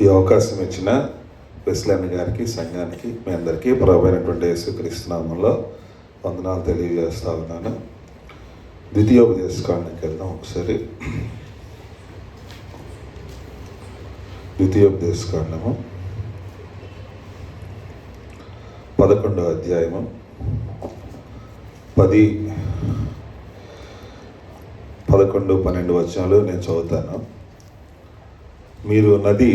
ఈ అవకాశం ఇచ్చిన వెస్లెన్ గారికి, సంఘానికి, మీ అందరికీ ప్రభువైనటువంటి యేసుక్రీస్తు నామములో వందనాలు తెలియజేస్తా ఉన్నాను. ద్వితీయోపదేశకాండకి వెళ్దాం ఒకసారి. ద్వితీయోపదేశకాండము 11వ అధ్యాయము 10, 11, 12 వచనాలు నేను చదువుతాను. మీరు నది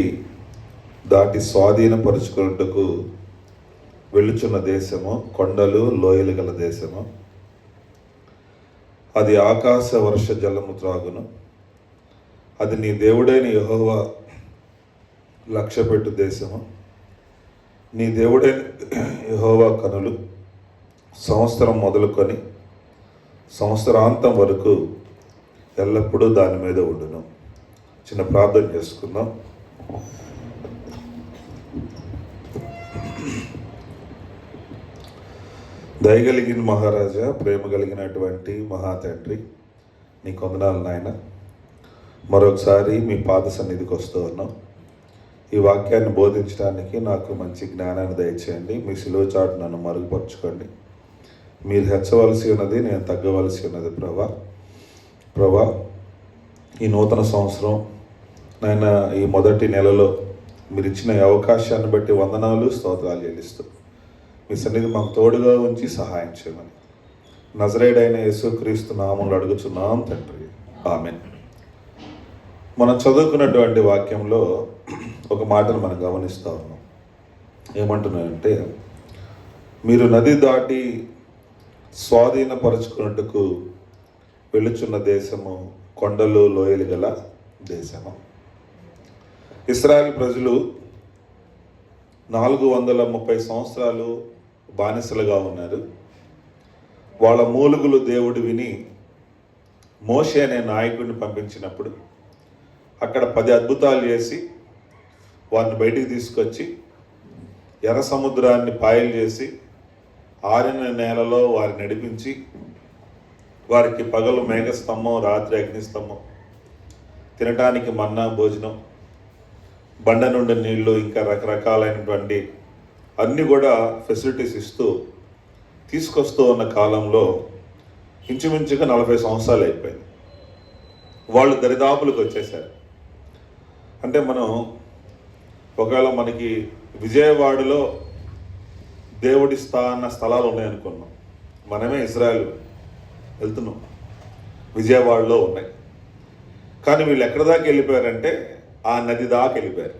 దాటి స్వాధీనపరుచుకున్నట్టుకు వెళ్ళుచున్న దేశము కొండలు లోయలు గల దేశము. అది ఆకాశ వర్ష జలము త్రాగును. అది నీ దేవుడైన యెహోవా లక్ష్యపెట్టు దేశము. నీ దేవుడైన యెహోవా కనులు సంవత్సరం మొదలుకొని సంవత్సరాంతం వరకు ఎల్లప్పుడూ దాని మీద ఉండును. చిన్న ప్రార్థన చేసుకుందాం. దయగలిగిన మహారాజా, ప్రేమ కలిగినటువంటి మహాతండ్రి, నీ వందనాలు నాయన. మరొకసారి మీ పాద సన్నిధికి వస్తూ ఉన్నాం. ఈ వాక్యాన్ని బోధించడానికి నాకు మంచి జ్ఞానాన్ని దయచేయండి. మీ సిలువ చాటు నన్ను మరుగుపరుచుకోండి. మీరు హెచ్చవలసి ఉన్నది, నేను తగ్గవలసి ఉన్నది. ప్రభా ఈ నూతన సంవత్సరం నాయన, ఈ మొదటి నెలలో మీరు ఇచ్చిన ఈ అవకాశాన్ని బట్టి వందనాలు, స్తోత్రాలు చెల్లిస్తూ మీ సన్నిధి మాకు తోడుగా ఉంచి సహాయం చేయమని నజరేయుడైన యేసుక్రీస్తు నామములో అడుగుచున్నాం తండ్రి, ఆమేన్. మనం చదువుకున్నటువంటి వాక్యంలో ఒక మాటను మనం గమనిస్తూ ఉన్నాం. ఏమంటున్నారంటే, మీరు నది దాటి స్వాధీనపరుచుకున్నట్టుకు వెళ్ళుచున్న దేశము కొండలు లోయలు గల దేశము. ఇశ్రాయేలు ప్రజలు 430 సంవత్సరాలు బానిసలుగా ఉన్నారు. వాళ్ళ మూలుగులు దేవుడు విని మోషే అనే నాయకుడిని పంపించినప్పుడు అక్కడ 10 అద్భుతాలు చేసి వారిని బయటికి తీసుకొచ్చి ఎర్ర సముద్రాన్ని పాయలు చేసి ఆరిన నేలలో వారిని నడిపించి వారికి పగలు మేఘస్తంభం, రాత్రి అగ్నిస్తంభం, తినటానికి మన్నా భోజనం, బండ నుండి నీళ్లు, ఇంకా రకరకాలైనటువంటి అన్నీ కూడా ఫెసిలిటీస్ ఇస్తూ తీసుకొస్తూ ఉన్న కాలంలో ఇంచుమించుగా 40 సంవత్సరాలు అయిపోయింది. వాళ్ళు దరిదాపులకు వచ్చేసారు. అంటే మనం ఒకవేళ మనకి విజయవాడలో దేవుడిస్తా అన్న స్థలాలు ఉన్నాయనుకున్నాం. మనమే ఇజ్రాయెల్ వెళ్తున్నాం, విజయవాడలో ఉన్నాయి. కానీ వీళ్ళు ఎక్కడి దాకా వెళ్ళిపోయారంటే ఆ నది దాకా వెళ్ళిపోయారు.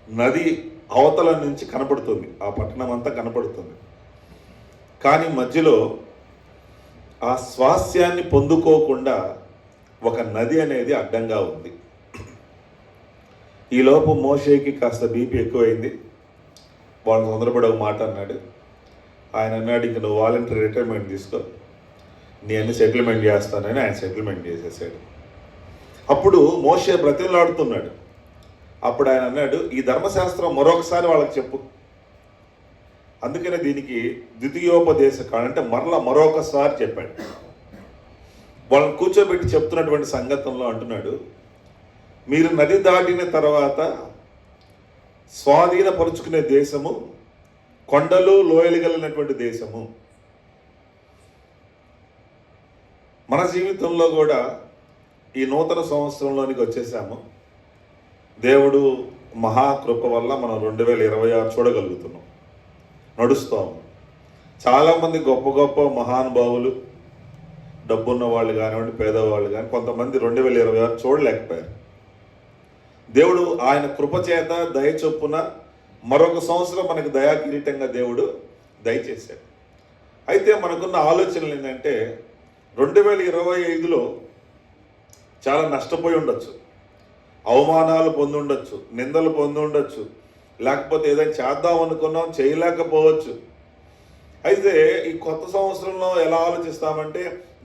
నది అవతల నుంచి కనపడుతుంది, ఆ పట్టణం అంతా కనపడుతుంది. కానీ మధ్యలో ఆ స్వాస్యాన్ని పొందుకోకుండా ఒక నది అనేది అడ్డంగా ఉంది. ఈలోపు మోషేకి కాస్త బీపీ ఎక్కువైంది. వాళ్ళు తొందరపడే ఒక మాట అన్నాడు. ఆయన అన్నాడు, ఇంక నువ్వు వాలంటరీ రిటైర్మెంట్ తీసుకో, నీ అన్ని సెటిల్మెంట్ చేస్తానని ఆయన సెటిల్మెంట్ చేసేసాడు. అప్పుడు మోషే బ్రతిమలాడుతున్నాడు. అప్పుడు ఆయన అన్నాడు, ఈ ధర్మశాస్త్రం మరొకసారి వాళ్ళకి చెప్పు. అందుకనే దీనికి ద్వితీయోపదేశకాండం అంటే మరొకసారి చెప్పాడు. వాళ్ళని కూర్చోబెట్టి చెప్తున్నటువంటి సంగతంలో అంటున్నాడు, మీరు నది దాటిన తర్వాత స్వాధీనపరుచుకునే దేశము కొండలు లోయలు కలిగినటువంటి దేశము. మన జీవితంలో కూడా ఈ నూతన సంవత్సరంలోనికి వచ్చేసాము. దేవుడు మహాకృప వల్ల మనం 2026 చూడగలుగుతున్నాం, నడుస్తాము. చాలామంది గొప్ప గొప్ప మహానుభావులు, డబ్బున్న వాళ్ళు కానివ్వండి, పేదవాళ్ళు కానీ కొంతమంది 2026 చూడలేకపోయారు. దేవుడు ఆయన కృపచేత దయ చొప్పున మరొక సంవత్సరం మనకు దయా కిరీటంగా దేవుడు దయచేశాడు. అయితే మనకున్న ఆలోచనలు ఏంటంటే 2025లో చాలా నష్టపోయి ఉండొచ్చు, అవమానాలు పొంది ఉండొచ్చు, నిందలు పొంది ఉండొచ్చు, లేకపోతే ఏదైనా చేద్దాం అనుకున్నాం చేయలేకపోవచ్చు. అయితే ఈ కొత్త సంవత్సరంలో ఎలా ఆలోచిస్తామంటే,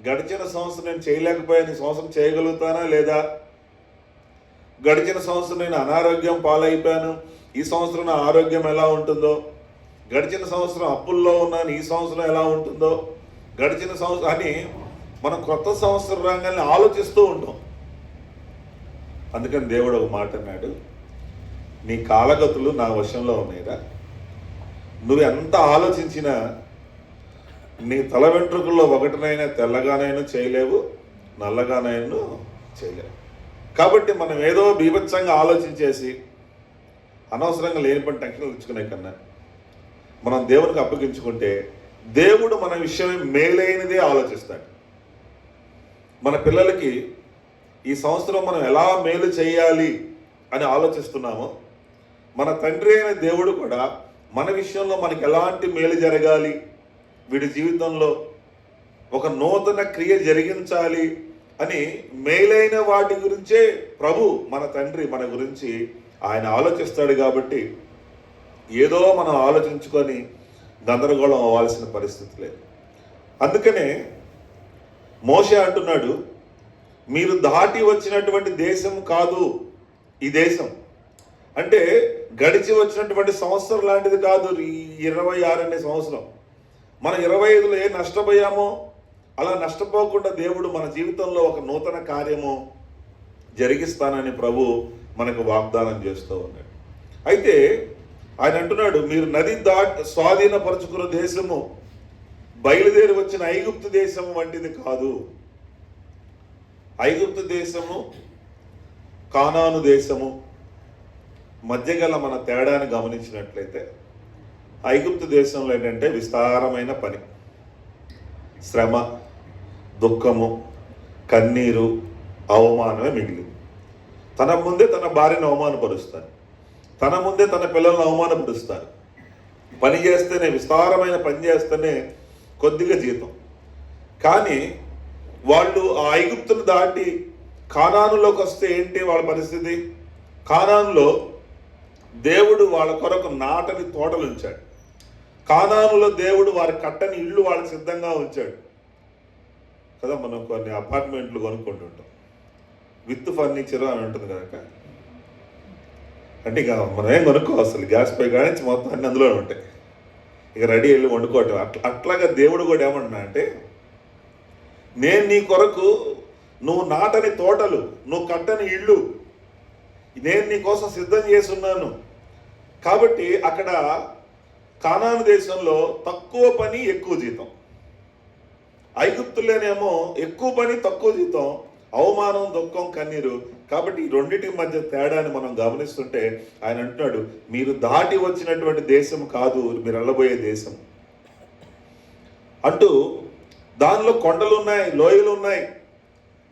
గడిచిన సంవత్సరం నేను చేయలేకపోయాను, ఈ సంవత్సరం చేయగలుగుతానా లేదా? గడిచిన సంవత్సరం నేను అనారోగ్యం పాలైపోయాను, ఈ సంవత్సరం నా ఆరోగ్యం ఎలా ఉంటుందో? గడిచిన సంవత్సరం అప్పుల్లో ఉన్నాను, ఈ సంవత్సరం ఎలా ఉంటుందో? గడిచిన సంవత్సరం అని మనం కొత్త సంవత్సరం రంగాన్ని ఆలోచిస్తూ ఉంటాం. అందుకని దేవుడు ఒక మాట అన్నాడు, నీ కాలగతులు నా వశంలో ఉన్నాయిరా. నువ్వు ఎంత ఆలోచించినా నీ తల వెంట్రుకల్లో ఒకటినైనా తెల్లగానైనా చేయలేవు, నల్లగానైనా చేయలేవు. కాబట్టి మనం ఏదో బీభత్సంగా ఆలోచించేసి అనవసరంగా లేని పని టెన్షన్లు తెచ్చుకునే కన్నా మనం దేవునికి అప్పగించుకుంటే దేవుడు మన విషయమే మేలైనదే ఆలోచిస్తాడు. మన పిల్లలకి ఈ సంవత్సరం మనం ఎలా మేలు చేయాలి అని ఆలోచిస్తున్నామో, మన తండ్రి అయిన దేవుడు కూడా మన విషయంలో మనకి ఎలాంటి మేలు జరగాలి, వీడి జీవితంలో ఒక నూతన క్రియ జరిగించాలి అని మేలైన వాటి గురించే ప్రభు మన తండ్రి మన గురించి ఆయన ఆలోచిస్తాడు. కాబట్టి ఏదో మనం ఆలోచించుకొని గందరగోళం అవ్వాల్సిన పరిస్థితి లేదు. అందుకనే మోషే అంటున్నాడు, మీరు దాటి వచ్చినటువంటి దేశం కాదు ఈ దేశం. అంటే గడిచి వచ్చినటువంటి సంవత్సరం లాంటిది కాదు ఈ 26 అనే సంవత్సరం. మన 25లో ఏ నష్టపోయామో అలా నష్టపోకుండా దేవుడు మన జీవితంలో ఒక నూతన కార్యము జరిగిస్తానని ప్రభు మనకు వాగ్దానం చేస్తూ ఉన్నాడు. అయితే ఆయన అంటున్నాడు, మీరు నది స్వాధీనపరుచుకున్న దేశము బయలుదేరి వచ్చిన ఐగుప్తు దేశము వంటిది కాదు. ఐగుప్తు దేశము, కానాను దేశము మధ్య గల మన తేడాన్ని గమనించినట్లయితే, ఐగుప్తు దేశంలో ఏంటంటే విస్తారమైన పని, శ్రమ, దుఃఖము, కన్నీరు, అవమానమే మిగిలి. తన ముందే తన భార్యను అవమానపరుస్తారు, తన ముందే తన పిల్లలను అవమానపరుస్తారు. పని చేస్తేనే, విస్తారమైన పని చేస్తేనే కొద్దిగా జీతం. కానీ వాళ్ళు ఆ ఐగుప్తును దాటి కానానులోకి వస్తే ఏంటి వాళ్ళ పరిస్థితి? కానానులో దేవుడు వాళ్ళ కొరకు నాటని తోటలు ఉంచాడు. కానానులో దేవుడు వారి కట్టని ఇళ్ళు వాళ్ళకి సిద్ధంగా ఉంచాడు కదా. మనం కొన్ని అపార్ట్మెంట్లు కొనుక్కుంటుంటాం, విత్ ఫర్నిచర్ అని ఉంటుంది కనుక. అంటే ఇక మనం ఏం కొనుక్కోవాలి, అసలు గ్యాస్ పై కానీ మొత్తం అన్ని అందులోనే ఉంటాయి, ఇక రెడీ వెళ్ళి వండుకోవటం. అట్లాగా దేవుడు కూడా ఏమంటున్నా అంటే, నేను నీ కొరకు నువ్వు నాటని తోటలు, నువ్వు కట్టని ఇళ్ళు నేను నీ కోసం సిద్ధం చేస్తున్నాను. కాబట్టి అక్కడ కానాను దేశంలో తక్కువ పని ఎక్కువ జీతం, ఐగుప్తులోనేమో ఎక్కువ పని తక్కువ జీతం, అవమానం, దుఃఖం, కన్నీరు. కాబట్టి ఈ రెండింటి మధ్య తేడాన్ని మనం గమనిస్తుంటే ఆయన అంటున్నాడు, మీరు దాటి వచ్చినటువంటి దేశం కాదు మీరు వెళ్ళబోయే దేశం అంటూ. దానిలో కొండలు ఉన్నాయి, లోయలు ఉన్నాయి,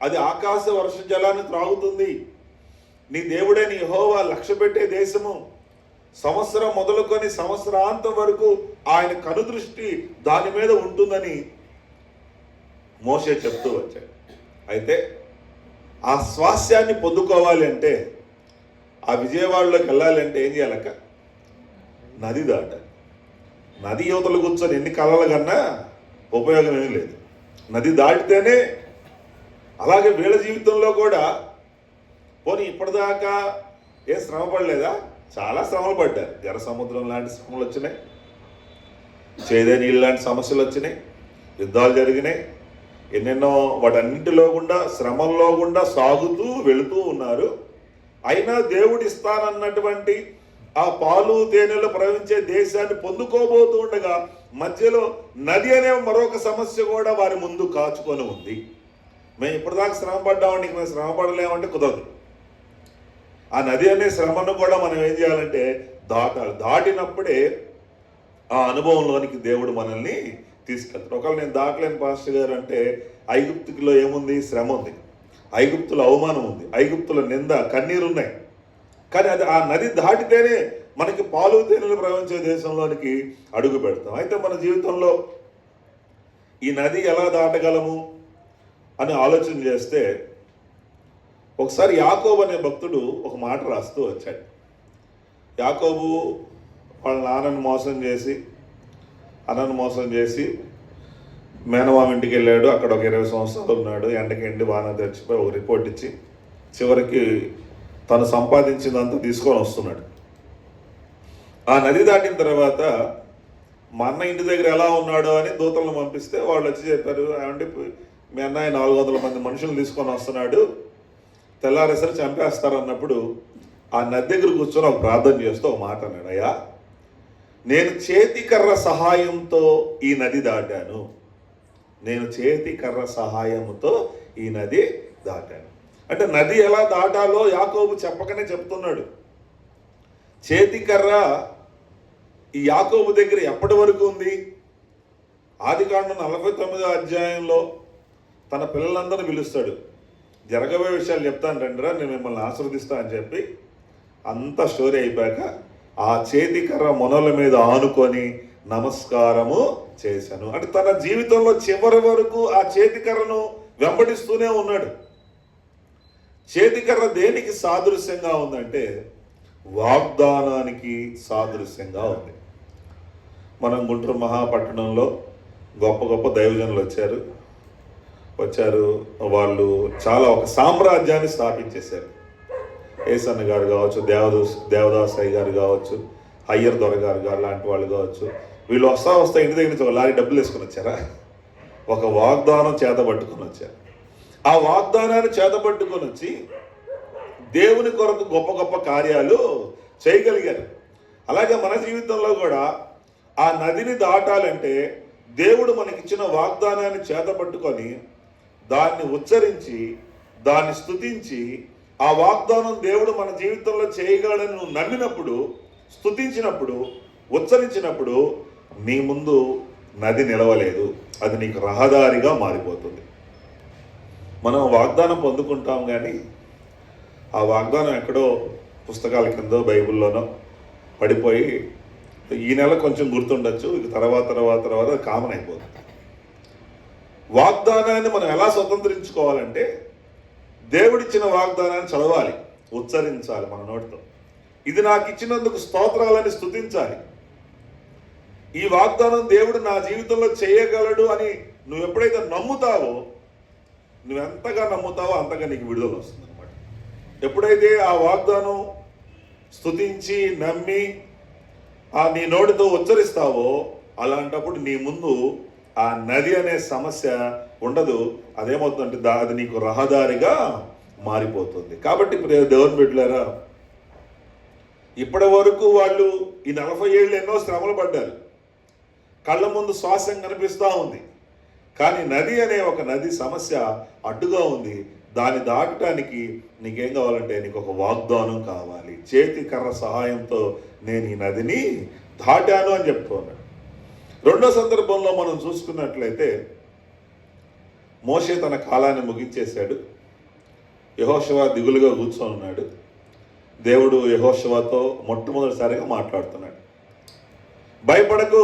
అది ఆకాశ వర్ష జలాన్ని త్రాగుతుంది. నీ దేవుడైన యెహోవా లక్ష్య పెట్టే దేశము. సంవత్సరం మొదలుకొని సంవత్సరాంతం వరకు ఆయన కనుదృష్టి దాని మీద ఉంటుందని మోషే చెప్తూ వచ్చాడు. అయితే ఆ స్వాస్యాన్ని పొందుకోవాలి అంటే, ఆ విజయవాడలోకి వెళ్ళాలి అంటే ఏం చేయాలక్క? నది దాటాలి. నది యువతలు కూర్చొని ఎన్ని కళలు కన్నా ఉపయోగం ఏమీ లేదు, నది దాటితేనే. అలాగే వీళ్ళ జీవితంలో కూడా పోనీ ఇప్పటిదాకా ఏం శ్రమ పడలేదా? చాలా శ్రమలు పడ్డారు. జల సముద్రం లాంటి శ్రమలు వచ్చినాయి, చేదే నీళ్ళు లాంటి సమస్యలు వచ్చినాయి, యుద్ధాలు జరిగినాయి, ఎన్నెన్నో. వాటన్నింటిలో గుండా, శ్రమల్లో గుండా సాగుతూ వెళుతూ ఉన్నారు. అయినా దేవుడు ఇస్తానన్నటువంటి ఆ పాలు తేనెలు ప్రవహించే దేశాన్ని పొందుకోబోతూ ఉండగా మధ్యలో నది అనే మరొక సమస్య కూడా వారి ముందు కాచుకొని ఉంది. మేము ఇప్పటిదాకా శ్రమ పడ్డామంటే ఇంక మేము శ్రమ పడలేమంటే కుదరదు. ఆ నది అనే శ్రమను కూడా మనం ఏం చేయాలంటే దాటాలి. దాటినప్పుడే ఆ అనుభవంలోనికి దేవుడు మనల్ని తీసుకెళ్తాడు. ఒకవేళ నేను దాటలేను పాస్టర్ గారు అంటే, ఐగుప్తులో ఏముంది? శ్రమ ఉంది, ఐగుప్తులో అవమానం ఉంది, ఐగుప్తుల నింద, కన్నీరు ఉన్నాయి. కానీ అది ఆ నది దాటితేనే మనకి పాలు తేనెలు ప్రవహించే దేశంలోనికి అడుగు పెడతాం. అయితే మన జీవితంలో ఈ నది ఎలా దాటగలము అని ఆలోచన చేస్తే, ఒకసారి యాకోబు అనే భక్తుడు ఒక మాట రాస్తూ వచ్చాడు. యాకోబు వాళ్ళ నాన్నను మోసం చేసి మేనమామ ఇంటికి వెళ్ళాడు. అక్కడ ఒక 20 సంవత్సరాలు ఉన్నాడు. ఎండకి బాగా తెచ్చిపోయి ఒక రిపోర్ట్ ఇచ్చి చివరికి తను సంపాదించిందంతా తీసుకొని వస్తున్నాడు. ఆ నది దాటిన తర్వాత మా అన్న ఇంటి దగ్గర ఎలా ఉన్నాడో అని దూతలను పంపిస్తే వాళ్ళు వచ్చి చెప్పారు, ఏమంటే మీ అన్నయ్య 400 మంది మనుషులు తీసుకొని వస్తున్నాడు, తెల్లారేసరి చంపేస్తారు అన్నప్పుడు ఆ నది దగ్గర కూర్చొని ఒక ప్రార్థన చేస్తూ ఒక మాట అన్నాడు, అయ్యా నేను చేతికర్ర సహాయంతో ఈ నది దాటాను, నేను చేతికర్ర సహాయంతో ఈ నది దాటాను. అంటే నది ఎలా దాటాలో యాకోబు చెప్పకనే చెప్తున్నాడు. చేతికర్ర ఈ యాకోబు దగ్గర ఎప్పటి వరకు ఉంది? ఆదికాండం 49వ అధ్యాయంలో తన పిల్లలందరూ పిలుస్తాడు, జరగబోయే విషయాలు చెప్తాను రండిరా, నేను మిమ్మల్ని ఆశీర్వదిస్తా అని చెప్పి అంత స్టోరీ అయిపోయాక ఆ చేతికర్ర మొనల మీద ఆనుకొని నమస్కారము చేశాను. అంటే తన జీవితంలో చివరి వరకు ఆ చేతికర్రను వెంబడిస్తూనే ఉన్నాడు. చేతికర్ర దేనికి సాదృశ్యంగా ఉందంటే వాగ్దానానికి సాదృశ్యంగా ఉంది. మనం గుంటూరు మహాపట్టణంలో గొప్ప గొప్ప దైవజనులు వచ్చారు. వాళ్ళు చాలా ఒక సామ్రాజ్యాన్ని స్థాపించేశారు. ఏసన్న గారు కావచ్చు, దేవదాస్ అయ్య గారు కావచ్చు, అయ్యర్ దొర గారు లాంటి వాళ్ళు కావచ్చు. వీళ్ళు వస్తా ఇంటి దగ్గర నుంచి ఒక లారీ డబ్బులు వేసుకొని వచ్చారా? ఒక వాగ్దానం చేతబట్టుకొని వచ్చారు. ఆ వాగ్దానాన్ని చేతబట్టుకొని వచ్చి దేవుని కొరకు గొప్ప గొప్ప కార్యాలు చేయగలిగారు. అలాగే మన జీవితంలో కూడా ఆ నదిని దాటాలంటే దేవుడు మనకిచ్చిన వాగ్దానాన్ని చేతబట్టుకొని దాన్ని ఉచ్చరించి దాన్ని స్తుతించి ఆ వాగ్దానం దేవుడు మన జీవితంలో చేయగలడని నువ్వు నమ్మినప్పుడు, స్తుతించినప్పుడు, ఉచ్చరించినప్పుడు నీ ముందు నది నిలవలేదు, అది నీకు రహదారిగా మారిపోతుంది. మనం వాగ్దానం పొందుకుంటాం కానీ ఆ వాగ్దానం ఎక్కడో పుస్తకాల కిందో బైబిల్లోనో పడిపోయి ఈ నెల కొంచెం గుర్తుండొచ్చు, ఇక తర్వాత కామన్ అయిపోతుంది. వాగ్దానాన్ని మనం ఎలా స్వతంత్రించుకోవాలంటే దేవుడిచ్చిన వాగ్దానాన్ని చదవాలి, ఉచ్చరించాలి మన నోటితో. ఇది నాకు ఇచ్చినందుకు స్తోత్రాలని స్తుతించాలి. ఈ వాగ్దానం దేవుడు నా జీవితంలో చేయగలడు అని నువ్వు ఎప్పుడైతే నమ్ముతావో, నువ్వెంతగా నమ్ముతావో అంతగా నీకు విడుదల వస్తుంది అనమాట. ఎప్పుడైతే ఆ వాగ్దానం స్తుతించి నమ్మి నీ నోటితో ఉచ్చరిస్తావో అలాంటప్పుడు నీ ముందు ఆ నది అనే సమస్య ఉండదు. అదేమవుతుందంటే అది నీకు రహదారిగా మారిపోతుంది. కాబట్టి దేవుని బిడ్డలారా, ఇప్పటి వరకు వాళ్ళు ఈ 40 ఏళ్ళు ఎన్నో శ్రమలు పడ్డారు. కళ్ళ ముందు శ్వాసం కనిపిస్తూ ఉంది, కానీ నది అనే ఒక నది సమస్య అడ్డుగా ఉంది. దాన్ని దాటడానికి నీకేం కావాలంటే నీకు ఒక వాగ్దానం కావాలి. చేతి కర్ర సహాయంతో నేను ఈ నదిని దాటాను అని చెప్తూ ఉన్నాడు. రెండో సందర్భంలో మనం చూసుకున్నట్లయితే మోషే తన కాలాన్ని ముగించేశాడు. యెహోషువ దిగులుగా కూర్చొని ఉన్నాడు. దేవుడు యెహోషువతో మొట్టమొదటిసారిగా మాట్లాడుతున్నాడు. భయపడకు,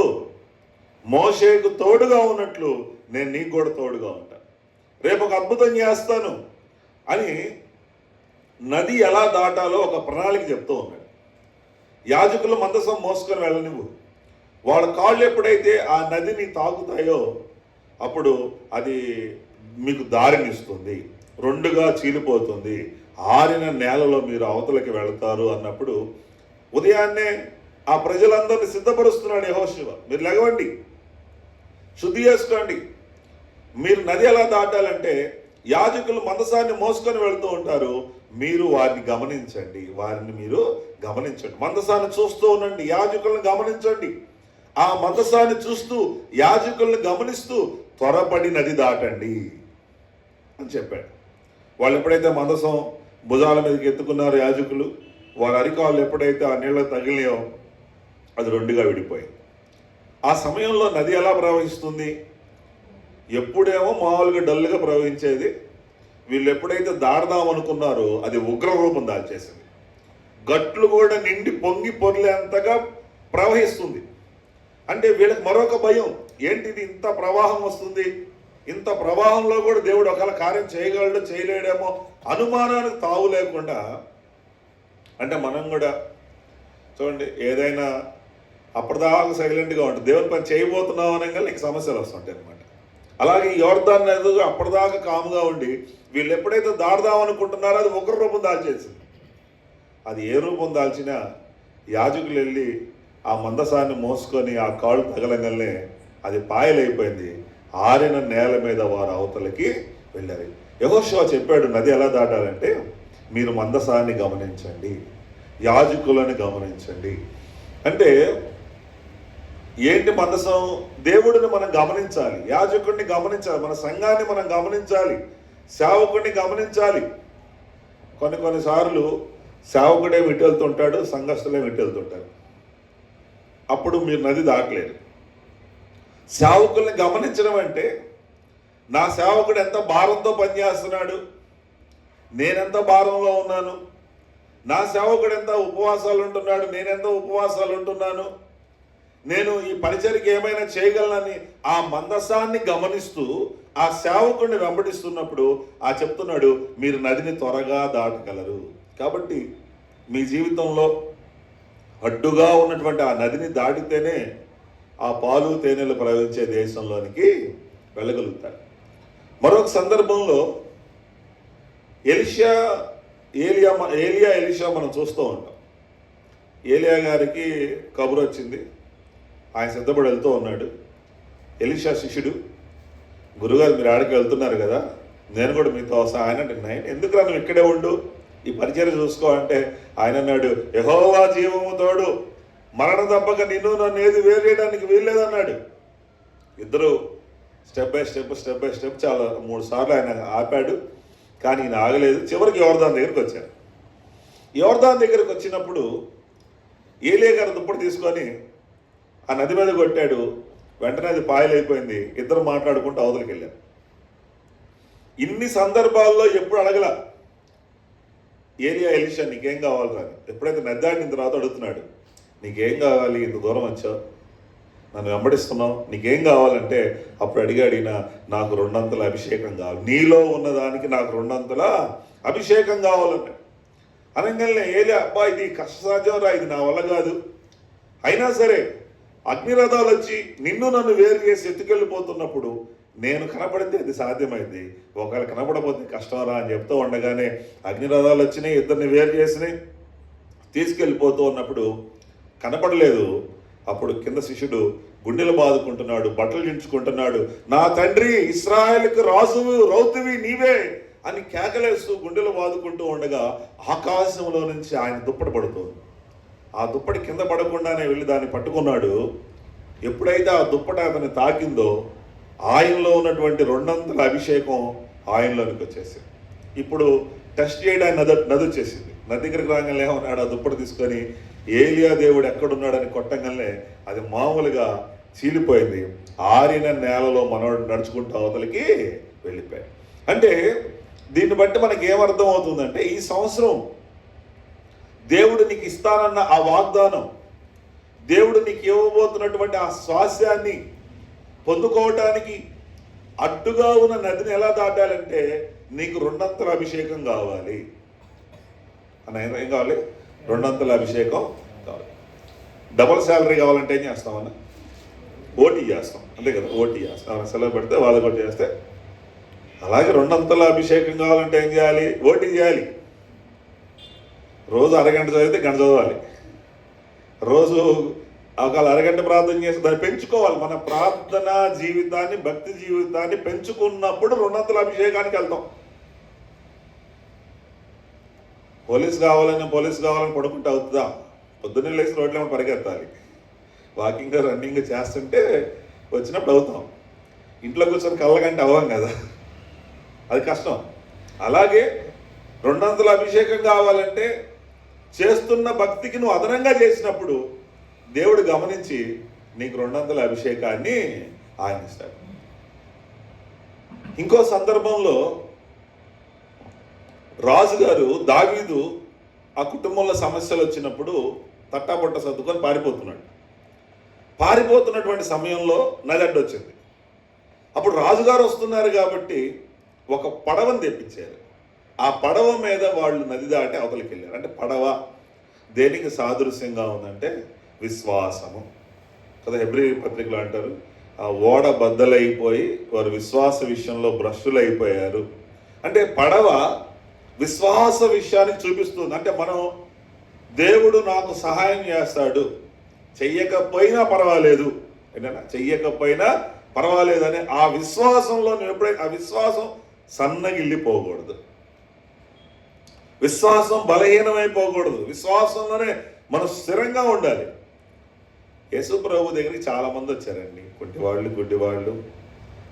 మోషేకు తోడుగా ఉన్నట్లు నేను నీకు కూడా తోడుగా ఉంటాను, రేపు ఒక అద్భుతం చేస్తాను అని నది ఎలా దాటాలో ఒక ప్రణాళిక చెప్తూ ఉన్నాడు. యాజకులు మందసం మోసుకొని వెళ్ళనివ్వు, వాళ్ళ కాళ్ళు ఎప్పుడైతే ఆ నదిని తాకుతాయో అప్పుడు అది మీకు దారినిస్తుంది, రెండుగా చీలిపోతుంది, ఆరిన నేలలో మీరు అవతలకి వెళతారు అన్నప్పుడు ఉదయాన్నే ఆ ప్రజలందరినీ సిద్ధపరుస్తున్నాడు యెహోషువ. మీరు లెగవండి, శుద్ధి చేసుకోండి. మీరు నది ఎలా దాటాలంటే యాజకులు మందసాన్ని మోసుకొని వెళుతూ ఉంటారు, మీరు వారిని గమనించండి, మీరు మందసాన్ని చూస్తూ ఉండండి, యాజకులను గమనించండి. ఆ మందసాన్ని చూస్తూ యాజకులను గమనిస్తూ త్వరపడి నది దాటండి అని చెప్పాడు. వాళ్ళు ఎప్పుడైతే మందసం భుజాల మీదకి ఎత్తుకున్నారో యాజకులు, వారి అరికాళ్ళు ఎప్పుడైతే ఆ నీళ్ళకు తగిలినాయో అది రెండుగా విడిపోయింది. ఆ సమయంలో నది ఎలా ప్రవహిస్తుంది? ఎప్పుడేమో మామూలుగా డల్గా ప్రవహించేది, వీళ్ళు ఎప్పుడైతే దాడదాం అనుకున్నారో అది ఉగ్ర రూపం దాల్చేసింది. గట్లు కూడా నిండి పొంగి పొర్లేంతగా ప్రవహిస్తుంది. అంటే వీళ్ళకి మరొక భయం, ఏంటిది ఇంత ప్రవాహం వస్తుంది, ఇంత ప్రవాహంలో కూడా దేవుడు ఒకవేళ కార్యం చేయగలడు చేయలేడేమో అనుమానానికి తావు లేకుండా. అంటే మనం కూడా చూడండి, ఏదైనా అప్పటిదాకా సైలెంట్గా ఉంటుంది, దేవుని పని చేయబోతున్నాం అనగా నీకు సమస్యలు వస్తుంటాయి అనమాట. అలాగే యోర్దాన్ నది అప్పటిదాకా కాముగా ఉండి వీళ్ళు ఎప్పుడైతే దాడదాం అనుకుంటున్నారో అది ఉగ్ర రూపం దాల్చేసింది. అది ఏ రూపం దాల్చినా యాజకులు వెళ్ళి ఆ మందసాన్ని మోసుకొని ఆ కాళ్ళు తగలంగానే అది పాయలైపోయింది. ఆరిన నేల మీద వారు అవతలకి వెళ్ళారు. యెహోషువ చెప్పాడు నది ఎలా దాటాలంటే మీరు మందసాన్ని గమనించండి, యాజకులను గమనించండి. అంటే ఏంటి మందసం? దేవుడిని మనం గమనించాలి, యాజకుడిని గమనించాలి, మన సంఘాన్ని మనం గమనించాలి, సేవకుడిని గమనించాలి. కొన్నిసార్లు సేవకుడే ఇటు వెళ్తుంటాడు, సంఘస్థులే ఇటు వెళ్తుంటారు. అప్పుడు మీరు నది దాటలేరు. సేవకుల్ని గమనించడం అంటే నా సేవకుడు ఎంత భారంతో పనిచేస్తున్నాడు, నేనెంత భారంలో ఉన్నాను, నా సేవకుడు ఎంత ఉపవాసాలు ఉంటున్నాడు, నేనెంత ఉపవాసాలు ఉంటున్నాను, నేను ఈ పరిచర్యకి ఏమైనా చేయగలనని ఆ మందసాన్ని గమనిస్తూ ఆ సేవకుడిని వెంబడిస్తున్నప్పుడు ఆ చెప్తున్నాడు, మీరు నదిని త్వరగా దాటగలరు. కాబట్టి మీ జీవితంలో అడ్డుగా ఉన్నటువంటి ఆ నదిని దాటితేనే ఆ పాలు తేనెలు ప్రవహించే దేశంలోనికి వెళ్ళగలుగుతారు. మరొక సందర్భంలో ఎలీషా మనం చూస్తూ ఉంటాం. ఏలియా గారికి కబురు వచ్చింది, ఆయన సిద్ధపడి వెళ్తూ ఉన్నాడు. ఎలీషా శిష్యుడు, గురుగారు మీరు ఆడికి వెళ్తున్నారు కదా, నేను కూడా మీతో వస్తా. ఆయన అంటే ఎందుకు నువ్వు ఇక్కడే ఉండు, ఈ పరిచర్య చూసుకో అంటే ఆయన అన్నాడు, యెహోవా జీవము తోడు, మరణం తప్పక నిన్ను నన్ను ఏది వేరు చేయడానికి వీల్లేదన్నాడు. ఇద్దరు స్టెప్ బై స్టెప్ చాలా 3 సార్లు ఆయన ఆపాడు, కానీ ఈయన ఆగలేదు. చివరికి యోర్దాను దగ్గరికి వచ్చారు. యోర్దాను దగ్గరికి వచ్చినప్పుడు ఏలియా గారు దుప్పటి తీసుకొని ఆ నది మీద కొట్టాడు. వెంటనే అది పాయలైపోయింది. ఇద్దరు మాట్లాడుకుంటూ అవతలికి వెళ్ళారు. ఇన్ని సందర్భాల్లో ఎప్పుడు అడగల ఎలీషా నీకేం కావాలి రాని. ఎప్పుడైతే నది దాటిన తర్వాత అడుగుతున్నాడు, నీకేం కావాలి, ఇంత దూరం వచ్చావు, నన్ను వెంబడిస్తున్నావు, నీకేం కావాలంటే అప్పుడు అడిగిన నాకు 2 అభిషేకం కావాలి, నీలో ఉన్నదానికి నాకు 2 అభిషేకం కావాలంటే. అనగానే ఏలియా, అబ్బా ఇది కష్టసాధ్యం రా, ఇది నా వల్ల కాదు, అయినా సరే అగ్నిరథాలు వచ్చి నిన్ను నన్ను వేరు చేసి ఎత్తుకెళ్ళిపోతున్నప్పుడు నేను కనపడితే అది సాధ్యమైంది, ఒకవేళ కనపడపోతే కష్టంరా అని చెప్తూ ఉండగానే అగ్నిరథాలు వచ్చినాయి, ఇద్దరిని వేరు చేసినాయి, తీసుకెళ్ళిపోతూ ఉన్నప్పుడు కనపడలేదు. అప్పుడు కింద శిష్యుడు గుండెలు బాదుకుంటున్నాడు, బట్టలు దించుకుంటున్నాడు, నా తండ్రి ఇశ్రాయేలుకు రాజువి రౌతువి నీవే అని కేకలేస్తూ గుండెలు బాదుకుంటూ ఉండగా ఆకాశంలో నుంచి ఆయన దుప్పటి పడుతుంది. ఆ దుప్పటి కింద పడకుండానే వెళ్ళి దాన్ని పట్టుకున్నాడు. ఎప్పుడైతే ఆ దుప్పటి అతన్ని తాకిందో ఆయనలో ఉన్నటువంటి 2 అభిషేకం ఆయనలోనికి వచ్చేసింది. ఇప్పుడు టెస్ట్ చేయడానికి నది వచ్చేసింది. నది దగ్గరికి రాగానే ఏమన్నాడు, ఆ దుప్పటి తీసుకొని ఏలియా దేవుడు ఎక్కడున్నాడని కొట్టంగానే అది మామూలుగా చీలిపోయింది. ఆరిన నేలలో మనోడు నడుచుకుంటూ అవతలికి వెళ్ళిపోయాడు. అంటే దీన్ని బట్టి మనకి ఏమర్థం అవుతుందంటే, ఈ సంవత్సరం దేవుడు నీకు ఇస్తానన్న ఆ వాగ్దానం, దేవుడు నీకు ఇవ్వబోతున్నటువంటి ఆ స్వాస్యాన్ని పొందుకోవటానికి అడ్డుగా ఉన్న నదిని ఎలా దాటాలంటే నీకు 2 అభిషేకం కావాలి అని. ఏం కావాలి? 2 అభిషేకం కావాలి. డబుల్ శాలరీ కావాలంటే ఏం చేస్తామన్నా? ఓటీ చేస్తాం, అంతే కదా, ఓటీ చేస్తాం. సెలవు పెడితే వాళ్ళు కూడా చేస్తే. అలాగే 2 అభిషేకం కావాలంటే ఏం చేయాలి? ఓటీ చేయాలి. రోజు అరగంట చదివితే గంట చదవాలి. రోజు ఒకవేళ అరగంట ప్రార్థన చేసి దాన్ని పెంచుకోవాలి. మన ప్రార్థన జీవితాన్ని, భక్తి జీవితాన్ని పెంచుకున్నప్పుడు 2 అభిషేకానికి వెళ్తాం. పోలీస్ కావాలని పడుకుంటే అవుతుందా? పొద్దున్నే లేచి రోడ్ల పరిగెత్తాలి, వాకింగ్ రన్నింగ్ చేస్తుంటే వచ్చినప్పుడు అవుతాం. ఇంట్లో కూర్చొని కళ్ళగంటే అవ్వం కదా, అది కష్టం. అలాగే 2 అభిషేకం కావాలంటే చేస్తున్న భక్తికి నువ్వు అదనంగా చేసినప్పుడు దేవుడు గమనించి నీకు 2 అభిషేకాన్ని ఆయన ఇస్తాడు. ఇంకో సందర్భంలో రాజుగారు దావీదు ఆ కుటుంబంలో సమస్యలు వచ్చినప్పుడు తట్టాపొట్ట సర్దుకొని పారిపోతున్నటువంటి సమయంలో నది అడ్డొచ్చింది. అప్పుడు రాజుగారు వస్తున్నారు కాబట్టి ఒక పడవని తెప్పించారు. ఆ పడవ మీద వాళ్ళు నది దాటి అవతలికి వెళ్ళారు. అంటే పడవ దేనికి సాదృశ్యంగా ఉందంటే విశ్వాసము కదా. హెబ్రీ పత్రికలో అంటారు, ఆ ఓడ బద్దలైపోయి వారు విశ్వాస విషయంలో భ్రష్టులైపోయారు. అంటే పడవ విశ్వాస విషయానికి చూపిస్తుంది. అంటే మనం దేవుడు నాకు సహాయం చేస్తాడు, చెయ్యకపోయినా పర్వాలేదు, ఏంటన్నా చెయ్యకపోయినా పర్వాలేదు అనే ఆ విశ్వాసంలో నువ్వు ఎప్పుడైతే ఆ విశ్వాసం సన్నగిల్లిపోకూడదు. విశ్వాసం బలహీనమైపోకూడదు. విశ్వాసంలోనే మనం స్థిరంగా ఉండాలి. యేసు ప్రభు దగ్గరికి చాలామంది వచ్చారండి. కుంటివాళ్ళు, గుడ్డివాళ్ళు,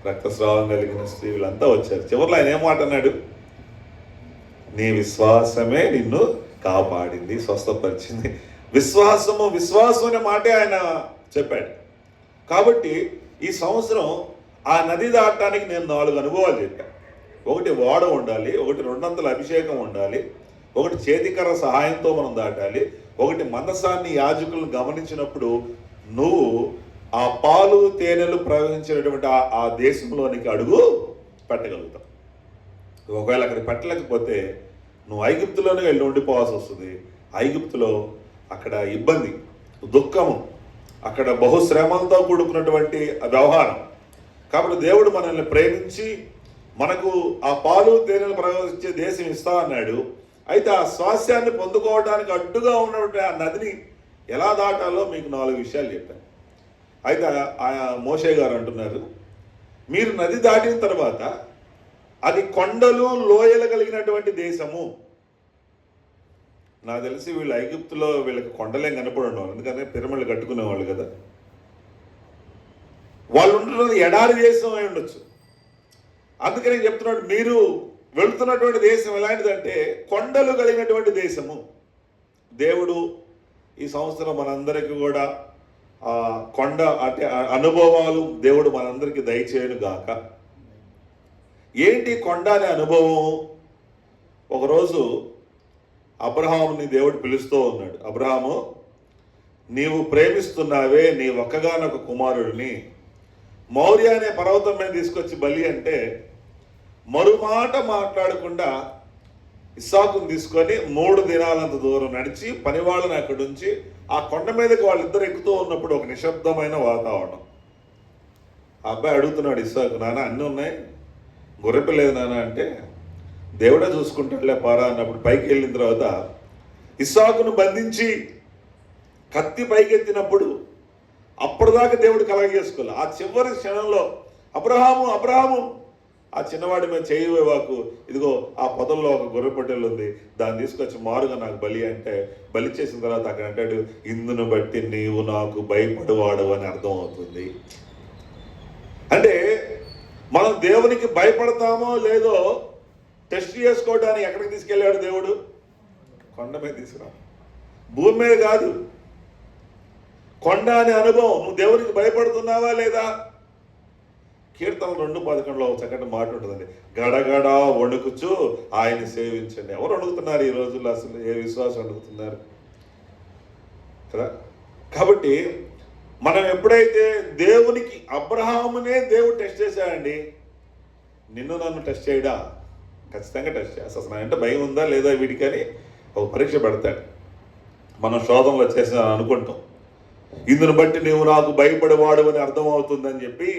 రక్తస్రావం కలిగిన స్త్రీలంతా వచ్చారు. చివరిలో ఆయన ఏం మాట అన్నాడు? నీ విశ్వాసమే నిన్ను కాపాడింది, స్వస్థపరిచింది. విశ్వాసం అనే మాటే ఆయన చెప్పాడు. కాబట్టి ఈ సంవత్సరం ఆ నది దాటడానికి నేను 4 అనుభవాలు చెప్పాను. ఒకటి ఓడ ఉండాలి, ఒకటి 200 అభిషేకం ఉండాలి, ఒకటి చేతికర్ర సహాయంతో మనం దాటాలి, ఒకటి మందసాన్ని యాజకులను గమనించినప్పుడు నువ్వు ఆ పాలు తేనెలు ప్రవహించినటువంటి ఆ దేశంలోనికి అడుగు పెట్టగలుగుతావు. ఒకవేళ అక్కడ పెట్టలేకపోతే నువ్వు ఐగుప్తులోనే వెళ్ళి ఉండిపోవాల్సి వస్తుంది. ఐగుప్తులో అక్కడ ఇబ్బంది, దుఃఖము, అక్కడ బహుశ్రమంతో కూడుకున్నటువంటి వ్యవహారం. కాబట్టి దేవుడు మనల్ని ప్రేమించి మనకు ఆ పాలు తేనెలు ప్రవహించే దేశం ఇస్తా అన్నాడు. అయితే ఆ స్వాస్థ్యాన్ని పొందుకోవడానికి అడ్డుగా ఉన్నటువంటి ఆ నదిని ఎలా దాటాలో మీకు 4 విషయాలు చెప్పాను. అయితే మోషే గారు అంటున్నారు, మీరు నది దాటిన తర్వాత అది కొండలు లోయలు కలిగినటువంటి దేశము. నాకు తెలిసి వీళ్ళు ఐగుప్తులో వీళ్ళకి కొండలేం కనపడి ఉండేవాళ్ళు, ఎందుకంటే పిరమిడ్లు కట్టుకునేవాళ్ళు కదా. వాళ్ళు ఉంటున్నది ఎడారి దేశం అయి ఉండొచ్చు. అందుకని చెప్తున్నాడు, మీరు వెళుతున్నటువంటి దేశం ఎలాంటిదంటే కొండలు కలిగినటువంటి దేశము. దేవుడు ఈ సంవత్సరం మనందరికీ కూడా కొండ అంటే అనుభవాలు దేవుడు మనందరికీ దయచేయను గాక. ఏంటి కొండ అనే అనుభవం? ఒకరోజు అబ్రహాముని దేవుడు పిలుస్తూ ఉన్నాడు. అబ్రహాము, నీవు ప్రేమిస్తున్నావే నీ ఒక్కగానొక కుమారుడిని మౌర్య అనే పర్వతం మీద తీసుకొచ్చి బలి అంటే మరుమాట మాట్లాడకుండా ఇస్సాకుని తీసుకొని 3 దినాలంత దూరం నడిచి పనివాళ్ళని అక్కడి నుంచి ఆ కొండ మీదకి వాళ్ళిద్దరు ఎక్కుతూ ఉన్నప్పుడు ఒక నిశ్శబ్దమైన వాతావరణం. ఆ అబ్బాయి అడుగుతున్నాడు ఇస్సాకు, నాన్న అన్నీ ఉన్నాయి, గొర్రెపిల్ల లేదు నాన్న అంటే, దేవుడే చూసుకుంటాడులే పారా అన్నప్పుడు పైకి వెళ్ళిన తర్వాత ఇస్సాకును బంధించి కత్తి పైకెత్తినప్పుడు అప్పటిదాకా దేవుడు కలగజేసుకోవాలి. ఆ చివరి క్షణంలో అబ్రహాము అబ్రహాము, ఆ చిన్నవాడి మీద చేయవాకు, ఇదిగో ఆ పొదల్లో ఒక గొర్రె పొట్టెలు ఉంది, దాన్ని తీసుకొచ్చి మారుగా నాకు బలి అంటే, బలి చేసిన తర్వాత అక్కడ అంటాడు, ఇందును బట్టి నీవు నాకు భయపడవాడు అని అర్థం అవుతుంది. అంటే మనం దేవునికి భయపడతామో లేదో టెస్ట్ చేసుకోవడానికి ఎక్కడికి తీసుకెళ్ళాడు దేవుడు? కొండ మీద తీసుకురా, భూమి మీద కాదు. కొండ అనే అనుభవం. నువ్వు దేవునికి భయపడుతున్నావా లేదా? కీర్తనలు 2:11 ఒక చక్కటి మాట ఉంటుందండి, గడగడ వణుకుచు ఆయన్ని సేవించండి. ఎవరు వణుకుతున్నారు ఈ రోజుల్లో? అసలు ఏ విశ్వాసం వణుకుతున్నారు కదా. కాబట్టి మనం ఎప్పుడైతే దేవునికి, అబ్రహామునే దేవుడు టెస్ట్ చేశాడండి, నిన్ను నన్ను టెస్ట్ చేయడా? ఖచ్చితంగా టెస్ట్ చేస్తా. అసలు అంటే భయం ఉందా లేదా వీడికని ఒక పరీక్ష పెడతాడు. మనం శోధనలో చేసిన అనుకుంటాం, ఇందును బట్టి నీవు నాకు భయపడేవాడు అని అర్థమవుతుందని చెప్పి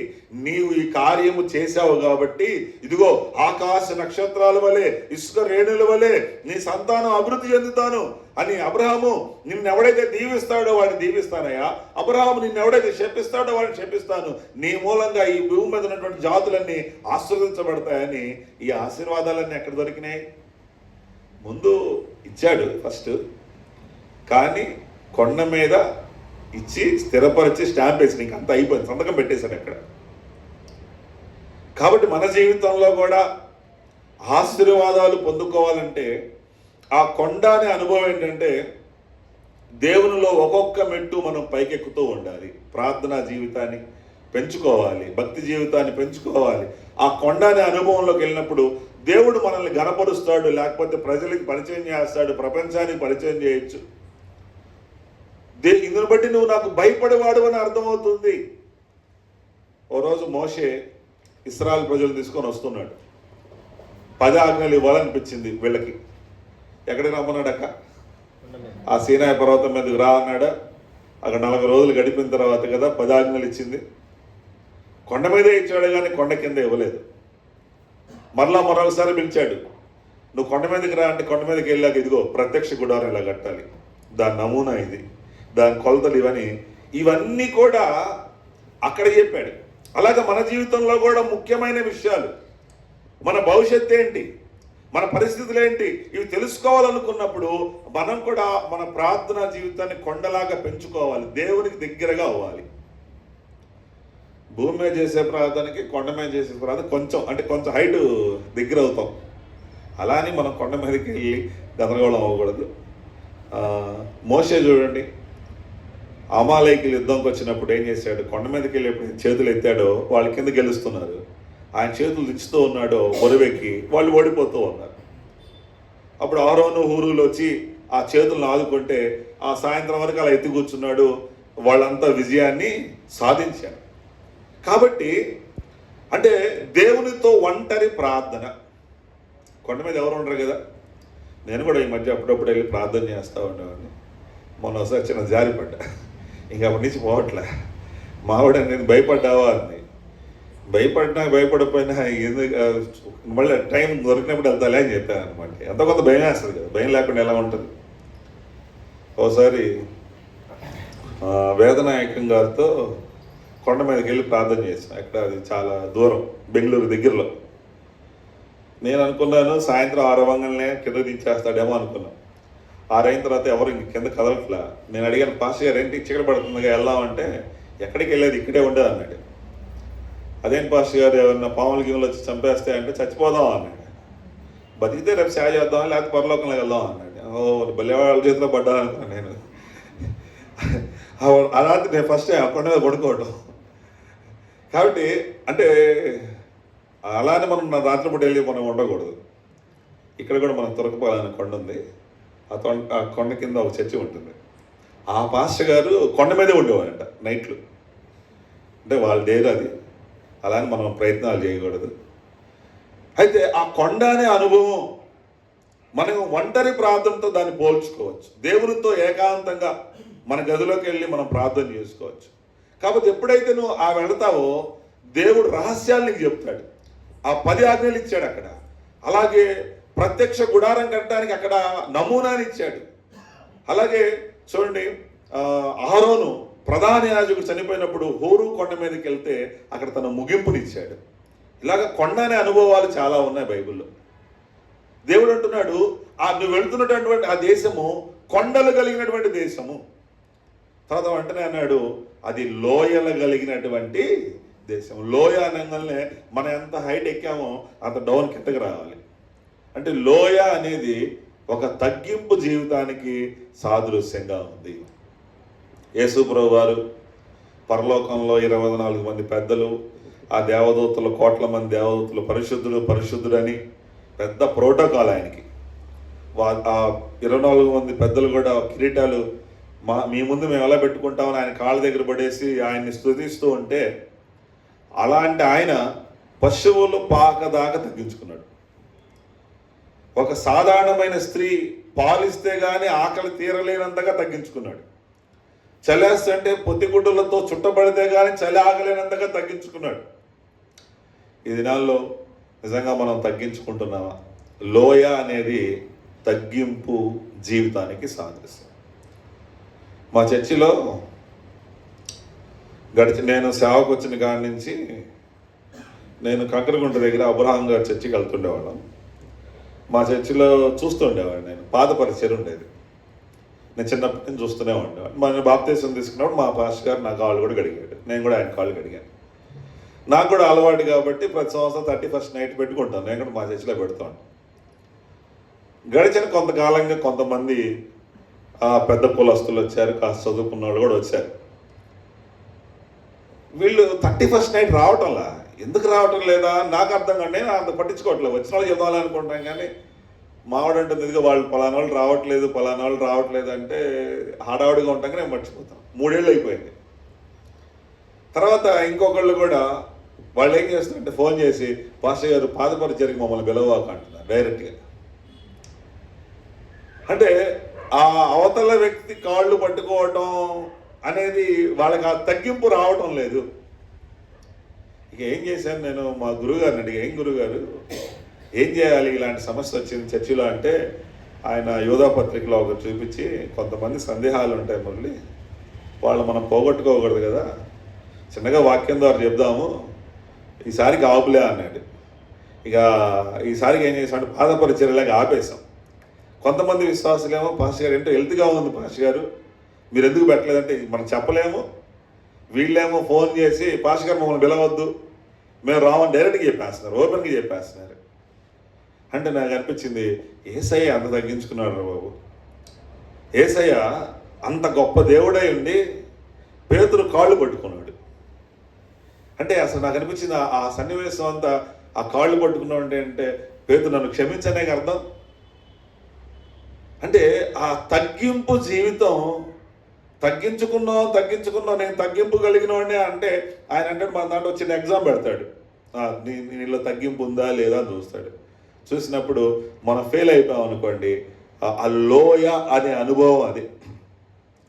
నీవు ఈ కార్యము చేశావు కాబట్టి ఇదిగో ఆకాశ నక్షత్రాల వలె ఇసుక రేణుల వలె నీ సంతానం అభివృద్ధి చెందుతాను అని. అబ్రహాము నిన్నెవడైతే దీవిస్తాడో వాడిని దీవిస్తానయ్యా, అబ్రహాము నిన్నెవడైతే శపిస్తాడో వాడిని శపిస్తాను, నీ మూలంగా ఈ భూమి మీద ఉన్నటువంటి జాతులన్నీ ఆశీర్వదించబడతాయని. ఈ ఆశీర్వాదాలన్నీ ఎక్కడ దొరికినాయి? ముందు ఇచ్చాడు ఫస్ట్, కానీ కొండ మీద ఇచ్చి స్థిరపరిచి స్టాంప్ వేసి నీకు అంతా అయిపోయింది, సంతకం పెట్టేశాడు అక్కడ. కాబట్టి మన జీవితంలో కూడా ఆశీర్వాదాలు పొందుకోవాలంటే ఆ కొండ అనే అనుభవం ఏంటంటే దేవునిలో ఒక్కొక్క మెట్టు మనం పైకెక్కుతూ ఉండాలి. ప్రార్థనా జీవితాన్ని పెంచుకోవాలి, భక్తి జీవితాన్ని పెంచుకోవాలి. ఆ కొండ అనే అనుభవంలోకి వెళ్ళినప్పుడు దేవుడు మనల్ని గణపరుస్తాడు, లేకపోతే ప్రజలకి పరిచయం చేస్తాడు, ప్రపంచానికి పరిచయం చేయొచ్చు. ఇందును బట్టి నువ్వు నాకు భయపడేవాడు అని అర్థమవుతుంది. ఓ రోజు మోషే ఇశ్రాయేలు ప్రజలు తీసుకొని వస్తున్నాడు. 10 ఆజ్ఞలు ఇవ్వాలనిపించింది వీళ్ళకి. ఎక్కడికి రమ్మన్నాడు? అక్క ఆ సీనాయి పర్వతం మీదకి రా అన్నాడా? అక్కడ 40 రోజులు గడిపిన తర్వాత కదా 10 ఆజ్ఞలు ఇచ్చింది. కొండ మీదే ఇచ్చాడు కానీ కొండ కింద ఇవ్వలేదు. మరొకసారి పిలిచాడు, నువ్వు కొండ మీదకి రా అంటే కొండ మీదకి వెళ్ళాక ఇదిగో ప్రత్యక్ష గుడారం ఇలా కట్టాలి, దాని నమూనా ఇది, దాని కొలతలు ఇవన్నీ కూడా అక్కడ చెప్పాడు. అలాగే మన జీవితంలో కూడా ముఖ్యమైన విషయాలు, మన భవిష్యత్తు ఏంటి, మన పరిస్థితులు ఏంటి ఇవి తెలుసుకోవాలనుకున్నప్పుడు మనం కూడా మన ప్రార్థనా జీవితాన్ని కొండలాగా పెంచుకోవాలి, దేవునికి దగ్గరగా అవ్వాలి. భూమి మీద చేసే ప్రార్థనకి కొండ మీద చేసే ప్రార్థన కొంచెం హైట్ దగ్గర అవుతాం. అలా అని మనం కొండ మీదకి వెళ్ళి గందరగోళం అవ్వకూడదు. మోషే చూడండి, అమాలేకీయులు యుద్ధంకి వచ్చినప్పుడు ఏం చేశాడు? కొండ మీదకి వెళ్ళి ఎప్పుడు చేతులు ఎత్తాడో వాళ్ళ కింద గెలుస్తున్నారు, ఆయన చేతులు దించుతూ ఉన్నాడో బరువెక్కి వాళ్ళు ఓడిపోతూ ఉన్నారు. అప్పుడు ఆరోను హూరులు వచ్చి ఆ చేతులను ఆదుకుంటే ఆ సాయంత్రం వరకు అలా ఎత్తి కూర్చున్నాడు, వాళ్ళంతా విజయాన్ని సాధించారు. కాబట్టి అంటే దేవునితో ఒంటరి ప్రార్థన. కొండ మీద ఎవరు ఉండరు కదా. నేను కూడా ఈ మధ్య అప్పుడప్పుడు వెళ్ళి ప్రార్థన చేస్తూ ఉండేవాడిని. మొన్న ఒకసారి చిన్న జారిపడ్డా, ఇంకా అప్పటి నుంచి పోవట్లే. మావిడ నేను భయపడ్డావా అని. భయపడిపోయినా ఎందుకు మళ్ళీ టైం దొరికినప్పుడు వెళ్తాలే అని చెప్పాను అనమాట. ఎంత కొంత భయం వేస్తుంది కదా, భయం లేకుండా ఎలా ఉంటుంది. ఒకసారి వేదనాయకం గారితో కొండ మీదకి వెళ్ళి ప్రార్థన చేసాం. అక్కడ అది చాలా దూరం, బెంగళూరు దగ్గరలో. నేను అనుకున్నాను సాయంత్రం 6 అవ్వగానే కింద దించేస్తాడేమో అనుకున్నాను. 6 అయిన తర్వాత ఎవరు ఇంక కింద కదలట్లా. నేను అడిగాను, పాస్టర్ గారు ఏంటి చీకటి పడుతుందిగా వెళ్దామంటే, ఎక్కడికి వెళ్ళేది ఇక్కడే ఉండేది అన్నాడు. అదేం పాస్టర్ గారు ఎవరన్నా పాముల గిన్నెలు వచ్చి చంపేస్తే అంటే చచ్చిపోదాం అన్నాడు. బతికితే రేపు సేవ చేద్దాం లేకపోతే పరలోకంలో వెళ్దాం అన్నాడు. భలే వాళ్ళ చేతిలో పడ్డా అనుకున్నాను నేను. ఆ రాత్రి నేను ఫస్ట్ టైం అక్కడ మీద పడుకోవటం. కాబట్టి అంటే అలానే మనం రాత్రిపూట వెళ్ళి మనం ఉండకూడదు. ఇక్కడ కూడా మనం తురకపాలనే కొండ ఉంది. ఆ కొండ కింద ఒక చర్చి ఉంటుంది. ఆ పాస్టర్ గారు కొండ మీదే ఉండేవాడంట నైట్లు. అంటే వాళ్ళ డేర్ అది. అలానే మనం ప్రయత్నాలు చేయకూడదు. అయితే ఆ కొండ అనే అనుభవం మనం ఒంటరి ప్రార్థనతో దాన్ని పోల్చుకోవచ్చు. దేవునితో ఏకాంతంగా మన గదిలోకి వెళ్ళి మనం ప్రార్థన చేసుకోవచ్చు. కాబట్టి ఎప్పుడైతే నువ్వు వెళతావో దేవుడు రహస్యాలు నీకు చెప్తాడు. ఆ 10 ఆజ్ఞలు ఇచ్చాడు అక్కడ. అలాగే ప్రత్యక్ష గుడారం కట్టడానికి అక్కడ నమూనాని ఇచ్చాడు. అలాగే చూడండి, అహరోను ప్రధాన యాజకుడు చనిపోయినప్పుడు హోరు కొండ మీదకి వెళ్తే అక్కడ తన ముగింపునిచ్చాడు. ఇలాగ కొండ అనే అనుభవాలు చాలా ఉన్నాయి బైబిల్లో. దేవుడు అంటున్నాడు, నువ్వు వెళుతున్నటువంటి ఆ దేశము కొండలు కలిగినటువంటి దేశము. తర్వాత వెంటనే అన్నాడు, అది లోయలు కలిగినటువంటి దేశం. లోయ అనగానే మనం ఎంత హైట్ ఎక్కామో అంత డౌన్ కిందకి రావాలి. అంటే లోయ అనేది ఒక తగ్గింపు జీవితానికి సాదృశ్యంగా ఉంది. యేసు ప్రభువు వారు పరలోకంలో 24 మంది పెద్దలు, ఆ దేవదూతలు, కోట్ల మంది దేవదూతలు, పరిశుద్ధుడని పెద్ద ప్రోటోకాల్ ఆయనకి. ఆ 24 మంది పెద్దలు కూడా కిరీటాలు మీ ముందు మేము ఎలా పెట్టుకుంటామని ఆయన కాళ్ళ దగ్గర పడేసి ఆయన్ని స్తుతిస్తూ ఉంటే, అలాంటి ఆయన పశువులు పాకదాకా తగ్గించుకున్నాడు. ఒక సాధారణమైన స్త్రీ పాలిస్తే కానీ ఆకలి తీరలేనంతగా తగ్గించుకున్నాడు. చలేస్తుంటే పొత్తిగుడ్డలతో చుట్టబడితే కానీ చలి ఆగలేనంతగా తగ్గించుకున్నాడు. ఈ దినాల్లో నిజంగా మనం తగ్గించుకుంటున్నామా? లోయ అనేది తగ్గింపు జీవితానికి సాదృశ్యం. మా చర్చిలో నేను సేవకు వచ్చిన కాడి నుంచి నేను కంకరగుంట దగ్గర అబ్రహాం గారి చర్చికి వెళ్తుండేవాళ్ళం. మా చర్చిలో చూస్తుండేవాడిని. నేను పాత పరిచయం ఉండేది. నేను చిన్నప్పటి నుంచి చూస్తూనే ఉండేవాడిని. మన బాప్తీసం తీసుకున్నప్పుడు మా పాస్టర్ గారు నా కాళ్ళు కూడా కడిగాడు. నేను కూడా ఆయన కాళ్ళు కడిగాను. నాకు కూడా అలవాటు కాబట్టి ప్రతి సంవత్సరం 31st నైట్ పెట్టుకుంటాను. నేను కూడా మా చర్చిలో పెడతాను. గడిచిన కొంతకాలంగా కొంతమంది పెద్ద కులస్తులు వచ్చారు, కాస్త చదువుకున్న వాళ్ళు కూడా వచ్చారు. వీళ్ళు 31st నైట్ రావటంలా. ఎందుకు రావటం లేదా నాకు అర్థం కాదు. నేను అంత పట్టించుకోవట్లేదు. వచ్చిన వాళ్ళు చెప్దామనుకుంటాం కానీ మావాడంటుంది ఇదిగో వాళ్ళు పలానా వాళ్ళు రావట్లేదు అంటే హడావుడిగా ఉంటాం కానీ నేను మర్చిపోతాను. 3 ఏళ్ళు అయిపోయింది. తర్వాత ఇంకొకళ్ళు కూడా వాళ్ళు ఏం చేస్తారంటే ఫోన్ చేసి, పాస్టర్ గారు పాదపరిచర్యకి మమ్మల్ని పిలవక అంటున్నారు డైరెక్ట్గా. అంటే ఆ అవతల వ్యక్తి కాళ్ళు పట్టుకోవటం అనేది వాళ్ళకి ఆ తగ్గింపు రావటం లేదు. ఇక ఏం చేశాను నేను, మా గురువుగారిని అడిగా, ఏం గురువుగారు ఏం చేయాలి ఇలాంటి సమస్య వచ్చింది చర్చిలో అంటే, ఆయన యోధా పత్రికలో ఒకటి చూపించి, కొంతమంది సందేహాలు ఉంటాయి మురళి, వాళ్ళు మనం పోగొట్టుకోకూడదు కదా, చిన్నగా వాక్యం ద్వారా చెప్దాము, ఈసారికి ఆపులే అన్నాడు. ఇక ఈసారికి ఏం చేసామంటే పాద పరిచర్యలాగా ఆపేసాం. కొంతమంది విశ్వాసులేమో పాస్టర్ గారు ఏంటో హెల్త్గా ఉంది పాస్టర్ గారు మీరు ఎందుకు పెట్టలేదంటే మనం చెప్పలేము. వీళ్ళేమో ఫోన్ చేసి పాస్టర్ గారు మమ్మల్ని పిలవద్దు మేము రామని డైరెక్ట్గా చెప్పేస్తున్నారు, ఓపెన్గా చెప్పేస్తున్నారు. అంటే నాకు అనిపించింది యేసయ్య అంత తగ్గించుకున్నాడు రా బాబు. యేసయ్య అంత గొప్ప దేవుడై ఉండి పేతురు కాళ్ళు పట్టుకున్నాడు. అంటే అసలు నాకు అనిపించింది ఆ సన్నివేశం అంతా, ఆ కాళ్ళు పట్టుకున్నాడు అంటే పేతురు నన్ను క్షమించనే అర్థం. అంటే ఆ తగ్గింపు జీవితం, తగ్గించుకున్నావు నేను తగ్గింపు కలిగినవాడిని అంటే ఆయన అంటే మన దాంట్లో చిన్న ఎగ్జామ్ పెడతాడు, నీలో తగ్గింపు ఉందా లేదా చూస్తాడు. చూసినప్పుడు మనం ఫెయిల్ అయిపోయాం అనుకోండి, ఆ లోయ అనే అనుభవం అది,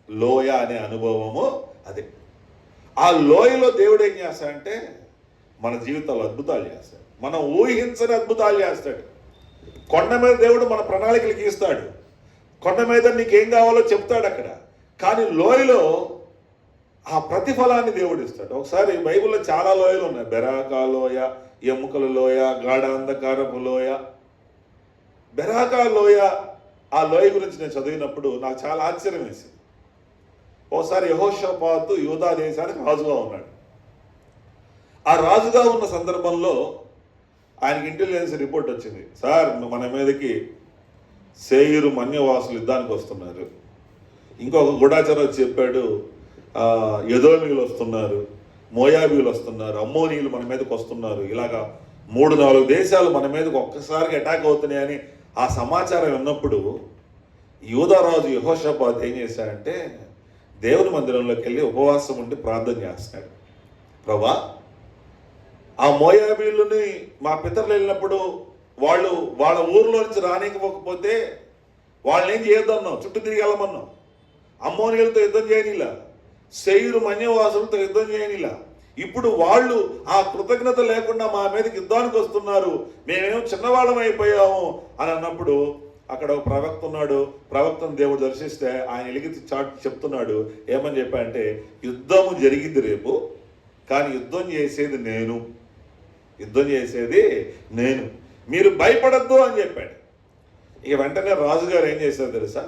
లోయ అనే అనుభవము అదే. ఆ లోయలో దేవుడు ఏం చేస్తాడంటే మన జీవితాల్లో అద్భుతాలు చేస్తాడు, మనం ఊహించని అద్భుతాలు చేస్తాడు. కొండ మీద దేవుడు మన ప్రణాళికలు గీస్తాడు, కొండ మీద నీకేం కావాలో చెప్తాడు అక్కడ. కానీ లోయలో ఆ ప్రతిఫలాన్ని దేవుడు ఇస్తాడు. ఒకసారి బైబిల్లో చాలా లోయలు ఉన్నాయి, బెరాకా లోయ, ఎముకల లోయ, గాఢ అంధకారపు లోయ. బెరాకా లోయ, ఆ లోయ గురించి నేను చదివినప్పుడు నాకు చాలా ఆశ్చర్యం వేసింది. ఓసారి యెహోషాపాతు యూదా దేశానికి రాజుగా ఉన్నాడు. ఆ రాజుగా ఉన్న సందర్భంలో ఆయనకి ఇంటెలిజెన్స్ రిపోర్ట్ వచ్చింది, సార్ మన మీదకి సేయిరు మన్యవాసులు యుద్ధానికి వస్తున్నారు. ఇంకొక గూఢాచారం వచ్చి చెప్పాడు, ఎదోమీయులు వస్తున్నారు, మోయాబీలు వస్తున్నారు, అమ్మోనీయులు మన మీదకి వస్తున్నారు. ఇలాగా 3-4 దేశాలు మన మీదకి ఒక్కసారిగా అటాక్ అవుతున్నాయని ఆ సమాచారం విన్నప్పుడు యూదారాజు యెహోషాపాతు ఏం చేశాడంటే దేవుని మందిరంలోకి వెళ్ళి ఉపవాసం ఉండి ప్రార్థన చేస్తున్నాడు. ప్రభా, ఆ మోయాబీలుని మా పితరులు వెళ్ళినప్పుడు వాళ్ళ ఊరిలో నుంచి రానికపోతే వాళ్ళని ఏం చేయొద్దన్నావు, చుట్టూ తిరిగి వెళ్ళమన్నావు. అమ్మోనీయులతో యుద్ధం చేయనిలా, శేయూరు మన్యవాసులతో యుద్ధం చేయనిలా. ఇప్పుడు వాళ్ళు ఆ కృతజ్ఞత లేకుండా మా మీదకి యుద్ధానికి వస్తున్నారు, మేమేమో చిన్నవాళ్ళం అయిపోయాము అని అన్నప్పుడు అక్కడ ఒక ప్రవక్త ఉన్నాడు. ప్రవక్తను దేవుడు దర్శిస్తే ఆయన ఎలిగితి చాటు చెప్తున్నాడు. ఏమని చెప్పాడంటే యుద్ధము జరిగింది రేపు, కానీ యుద్ధం చేసేది నేను, మీరు భయపడద్దు అని చెప్పాడు. ఇక వెంటనే రాజుగారు ఏం చేశారు తెలుసా,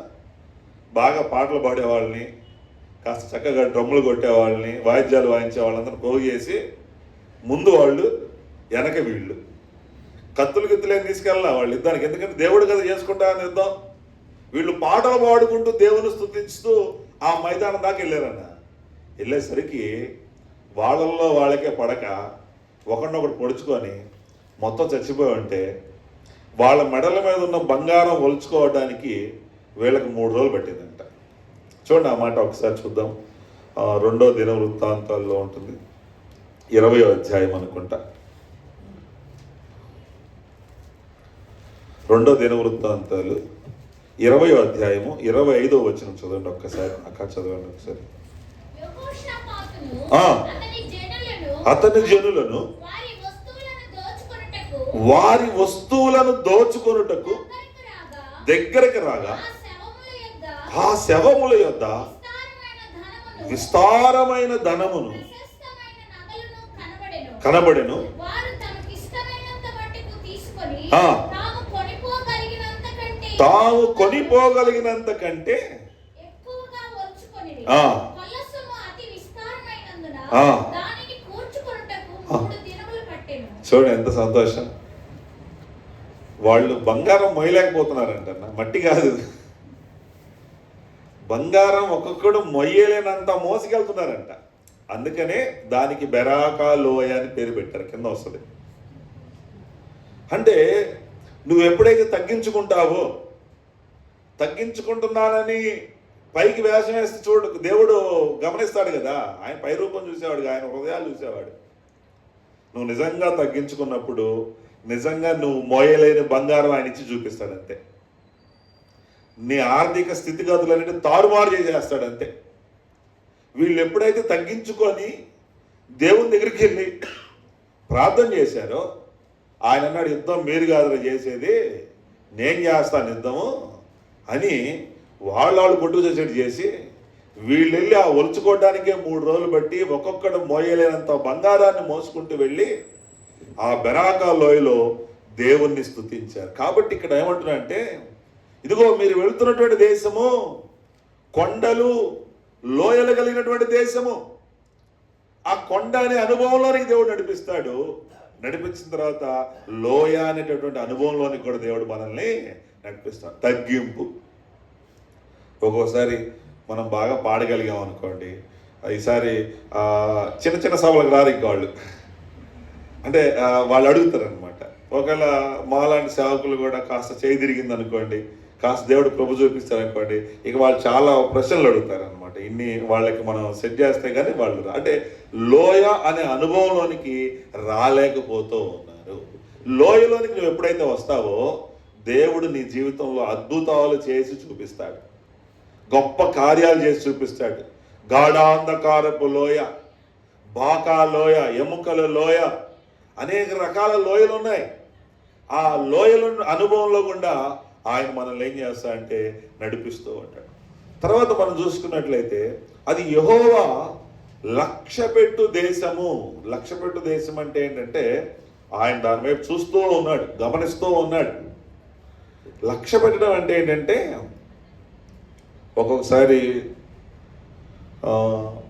బాగా పాటలు పాడేవాళ్ళని, కాస్త చక్కగా డ్రమ్ములు కొట్టేవాళ్ళని, వాయిద్యాలు వాయించే వాళ్ళందరూ పోగు చేసి ముందు వాళ్ళు వెనక వీళ్ళు కత్తులు గిత్తులేని తీసుకెళ్ళాలి వాళ్ళు యుద్ధానికి. ఎందుకంటే దేవుడు కదా చేసుకుంటారని యుద్ధం. వీళ్ళు పాటలు పాడుకుంటూ దేవుని స్తుతిస్తూ ఆ మైదానం దాకా వెళ్ళారన్న. వెళ్ళేసరికి వాళ్ళల్లో వాళ్ళకే పడక ఒకరినొకరు పొడుచుకొని మొత్తం చచ్చిపోయి ఉంటే వాళ్ళ మెడల మీద ఉన్న బంగారం ఒలుచుకోవడానికి వీళ్ళకి 3 రోజులు పట్టిందంట. చూడండి ఆ మాట ఒకసారి చూద్దాం. 2వ దినవృత్తాంతాల్లో ఉంటుంది, 20వ అధ్యాయం అనుకుంటా. 2వ దినవృత్తాంతాలు 20వ అధ్యాయము 25వ వచనం చదవండి ఒక్కసారి. అక్క చదవండి ఒకసారి. అతని జనులను వారి వస్తువులను దోచుకొనుటకు దగ్గరకు రాగా ఆ శవముల యొద్ద విస్తారమైన ధనమును కనబడెను. తాము కొనిపోగలిగినంత కంటే చూడండి ఎంత సంతోషం. వాళ్ళు బంగారం మొయ్యలేకపోతున్నారంట, మట్టి కాదు, బంగారం ఒక్కొక్కడు మొయ్యలేనంత మోసుకెళ్తున్నారంట. అందుకనే దానికి బెరాకా లోయ అని పేరు పెట్టారు, కింద వస్తుంది. అంటే నువ్వు ఎప్పుడైతే తగ్గించుకుంటావో, తగ్గించుకుంటున్నానని పైకి వేషం వేస్తే చూడు, దేవుడు గమనిస్తాడు కదా. ఆయన పై రూపం చూసేవాడు, ఆయన హృదయాలు చూసేవాడు. నువ్వు నిజంగా తగ్గించుకున్నప్పుడు నిజంగా నువ్వు మోయలేని బంగారం ఆయన ఇచ్చి చూపిస్తాడంతే. నీ ఆర్థిక స్థితిగతులన్నిటి తారుమారు చేసేస్తాడంతే. వీళ్ళు ఎప్పుడైతే తగ్గించుకొని దేవుని దగ్గరికి వెళ్ళి ప్రార్థన చేశారో ఆయన అన్నాడు, యుద్ధం మీరు కాదురా చేసేది, నేను చేస్తాను యుద్ధము అని వాళ్ళు కొట్టుకు చేసేట్టు చేసి వీళ్ళు వెళ్ళి ఆ ఒలుచుకోవడానికే 3 రోజులు బట్టి ఒక్కొక్కడు మోయలేనంత బంగారాన్ని మోసుకుంటూ వెళ్ళి ఆ బెరాకా లోయలో దేవుణ్ణి స్తుతించారు. కాబట్టి ఇక్కడ ఏమంటున్నా అంటే, ఇదిగో మీరు వెళుతున్నటువంటి దేశము కొండలు లోయలు కలిగినటువంటి దేశము. ఆ కొండ అనే అనుభవంలోనికి దేవుడు నడిపిస్తాడు. నడిపించిన తర్వాత లోయ అనేటటువంటి అనుభవంలోనికి కూడా దేవుడు మనల్ని నడిపిస్తాడు. తగ్గింపు. ఒక్కోసారి మనం బాగా పాడగలిగాం అనుకోండి, ఈసారి చిన్న చిన్న సభలకు రారు ఇంకా వాళ్ళు. అంటే వాళ్ళు అడుగుతారనమాట. ఒకవేళ మాలాంటి సేవకులు కూడా కాస్త చేయి తిరిగింది అనుకోండి, కాస్త దేవుడు ప్రభు చూపిస్తారనుకోండి, ఇక వాళ్ళు చాలా ప్రశ్నలు అడుగుతారనమాట. ఇన్ని వాళ్ళకి మనం సెట్ చేస్తే కానీ వాళ్ళు అంటే లోయ అనే అనుభవంలోనికి రాలేకపోతూ ఉన్నారు. లోయలోనికి నువ్వు ఎప్పుడైతే వస్తావో దేవుడు నీ జీవితంలో అద్భుతాలు చేసి చూపిస్తాడు, గొప్ప కార్యాలు చేసి చూపిస్తాడు. గాఢాంధకారపు లోయ, బాకా లోయ, ఎముకల లోయ, అనేక రకాల లోయలు ఉన్నాయి. ఆ లోయల అనుభవంలో గుండా ఆయన మనల్ని ఏం చేస్తాడంటే నడిపిస్తూ ఉంటాడు. తర్వాత మనం చూసుకున్నట్లయితే అది యెహోవా లక్ష్యపెట్టు దేశము. లక్ష్యపెట్టు దేశం అంటే ఏంటంటే ఆయన దాని వైపు చూస్తూ ఉన్నాడు, గమనిస్తూ ఉన్నాడు. లక్ష్య పెట్టడం అంటే ఏంటంటే ఒక్కొక్కసారి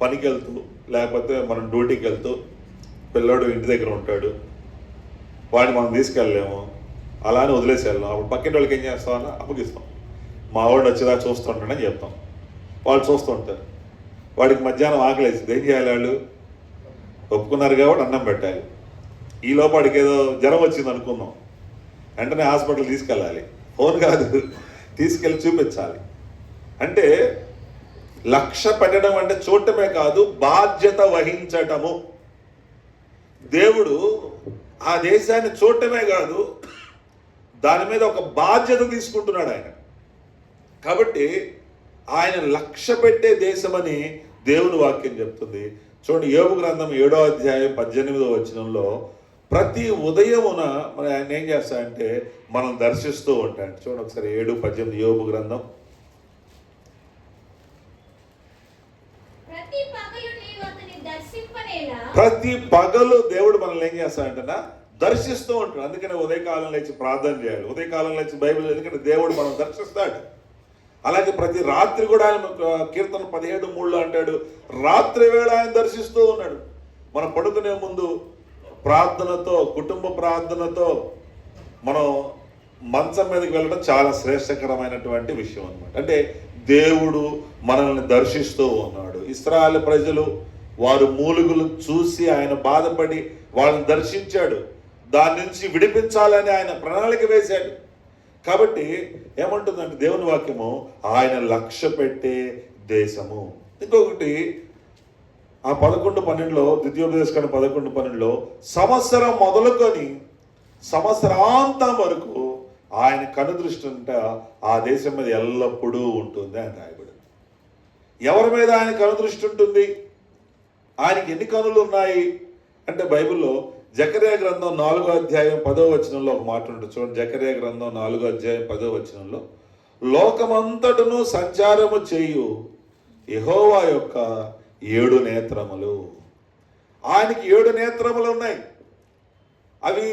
పనికి వెళ్తూ లేకపోతే మనం డ్యూటీకి వెళ్తూ పిల్లాడు ఇంటి దగ్గర ఉంటాడు, వాడిని మనం తీసుకెళ్ళలేము, అలానే వదిలేసి వెళ్ళాం. అప్పుడు పక్కింటి వాళ్ళకి ఏం చేస్తామన్నా అప్పగిస్తాం. మా వాడు వచ్చేదా చూస్తుంటాడని చెప్తాం. వాళ్ళు చూస్తుంటారు. వాడికి మధ్యాహ్నం ఆకలేసింది, ఏం చేయాలి? వాళ్ళు ఒప్పుకున్నారు కాబట్టి అన్నం పెట్టాలి. ఈ లోపాడికి ఏదో జ్వరం వచ్చింది అనుకుందాం, వెంటనే హాస్పిటల్ తీసుకెళ్ళాలి. ఫోన్ కాదు, తీసుకెళ్ళి చూపించాలి. అంటే లక్ష్య పెట్టడం అంటే చూడటమే కాదు, బాధ్యత వహించటము. దేవుడు ఆ దేశాన్ని చూడటమే కాదు, దాని మీద ఒక బాధ్యత తీసుకుంటున్నాడు ఆయన. కాబట్టి ఆయన లక్ష్య పెట్టే దేశమని దేవుని వాక్యం చెప్తుంది. చూడండి, యోబు గ్రంథం 7వ అధ్యాయం 18వ వచనంలో ప్రతి ఉదయమున మరి ఆయన ఏం చేస్తాడంటే మనం దర్శిస్తూ ఉంటాడు. చూడండి ఒకసారి 7:18 యోబు గ్రంథం. ప్రతి పగలు దేవుడు మనల్ని ఏం చేస్తాడంట దర్శిస్తూ ఉంటాడు. అందుకనే ఉదయకాలం లేచి ప్రార్థన చేయాలి, ఉదయకాలం లేచి బైబిల్, ఎందుకంటే దేవుడు మనం దర్శిస్తాడు. అలాగే ప్రతి రాత్రి కూడా ఆయన కీర్తన 17:3 అంటాడు, రాత్రి వేళ ఆయన దర్శిస్తూ ఉన్నాడు. మనం పడుకునే ముందు ప్రార్థనతో, కుటుంబ ప్రార్థనతో మనం మంచం మీదకి వెళ్ళడం చాలా శ్రేష్టకరమైనటువంటి విషయం అన్నమాట. అంటే దేవుడు మనల్ని దర్శిస్తూ ఉన్నాడు. ఇశ్రాయేలు ప్రజలు వారు మూలుగులు చూసి ఆయన బాధపడి వాళ్ళని దర్శించాడు, దాని నుంచి విడిపించాలని ఆయన ప్రణాళిక వేశాడు. కాబట్టి ఏమంటుందంటే దేవుని వాక్యము ఆయన లక్ష్య పెట్టే దేశము. ఇంకొకటి ఆ 11:12 ద్వితీయోపదేశకాండం 11:12 సంవత్సరం మొదలుకొని సంవత్సరాంతం వరకు ఆయన కనుదృష్టి ఉంట ఆ దేశం మీద ఎల్లప్పుడూ ఉంటుంది అని రాయబడి. ఎవరి మీద ఆయన కనుదృష్టి ఉంటుంది? ఆయనకి ఎన్ని కనులు ఉన్నాయి అంటే బైబిల్లో జకర్యా గ్రంథం 4వ అధ్యాయం 10వ వచనంలో ఒక మాట ఉంటుంది. చూడండి, జకర్యా గ్రంథం 4వ అధ్యాయం 10వ వచనంలో, లోకమంతటను సంచారము చేయు యెహోవా యొక్క 7 నేత్రములు. ఆయనకి 7 నేత్రములు ఉన్నాయి. అవి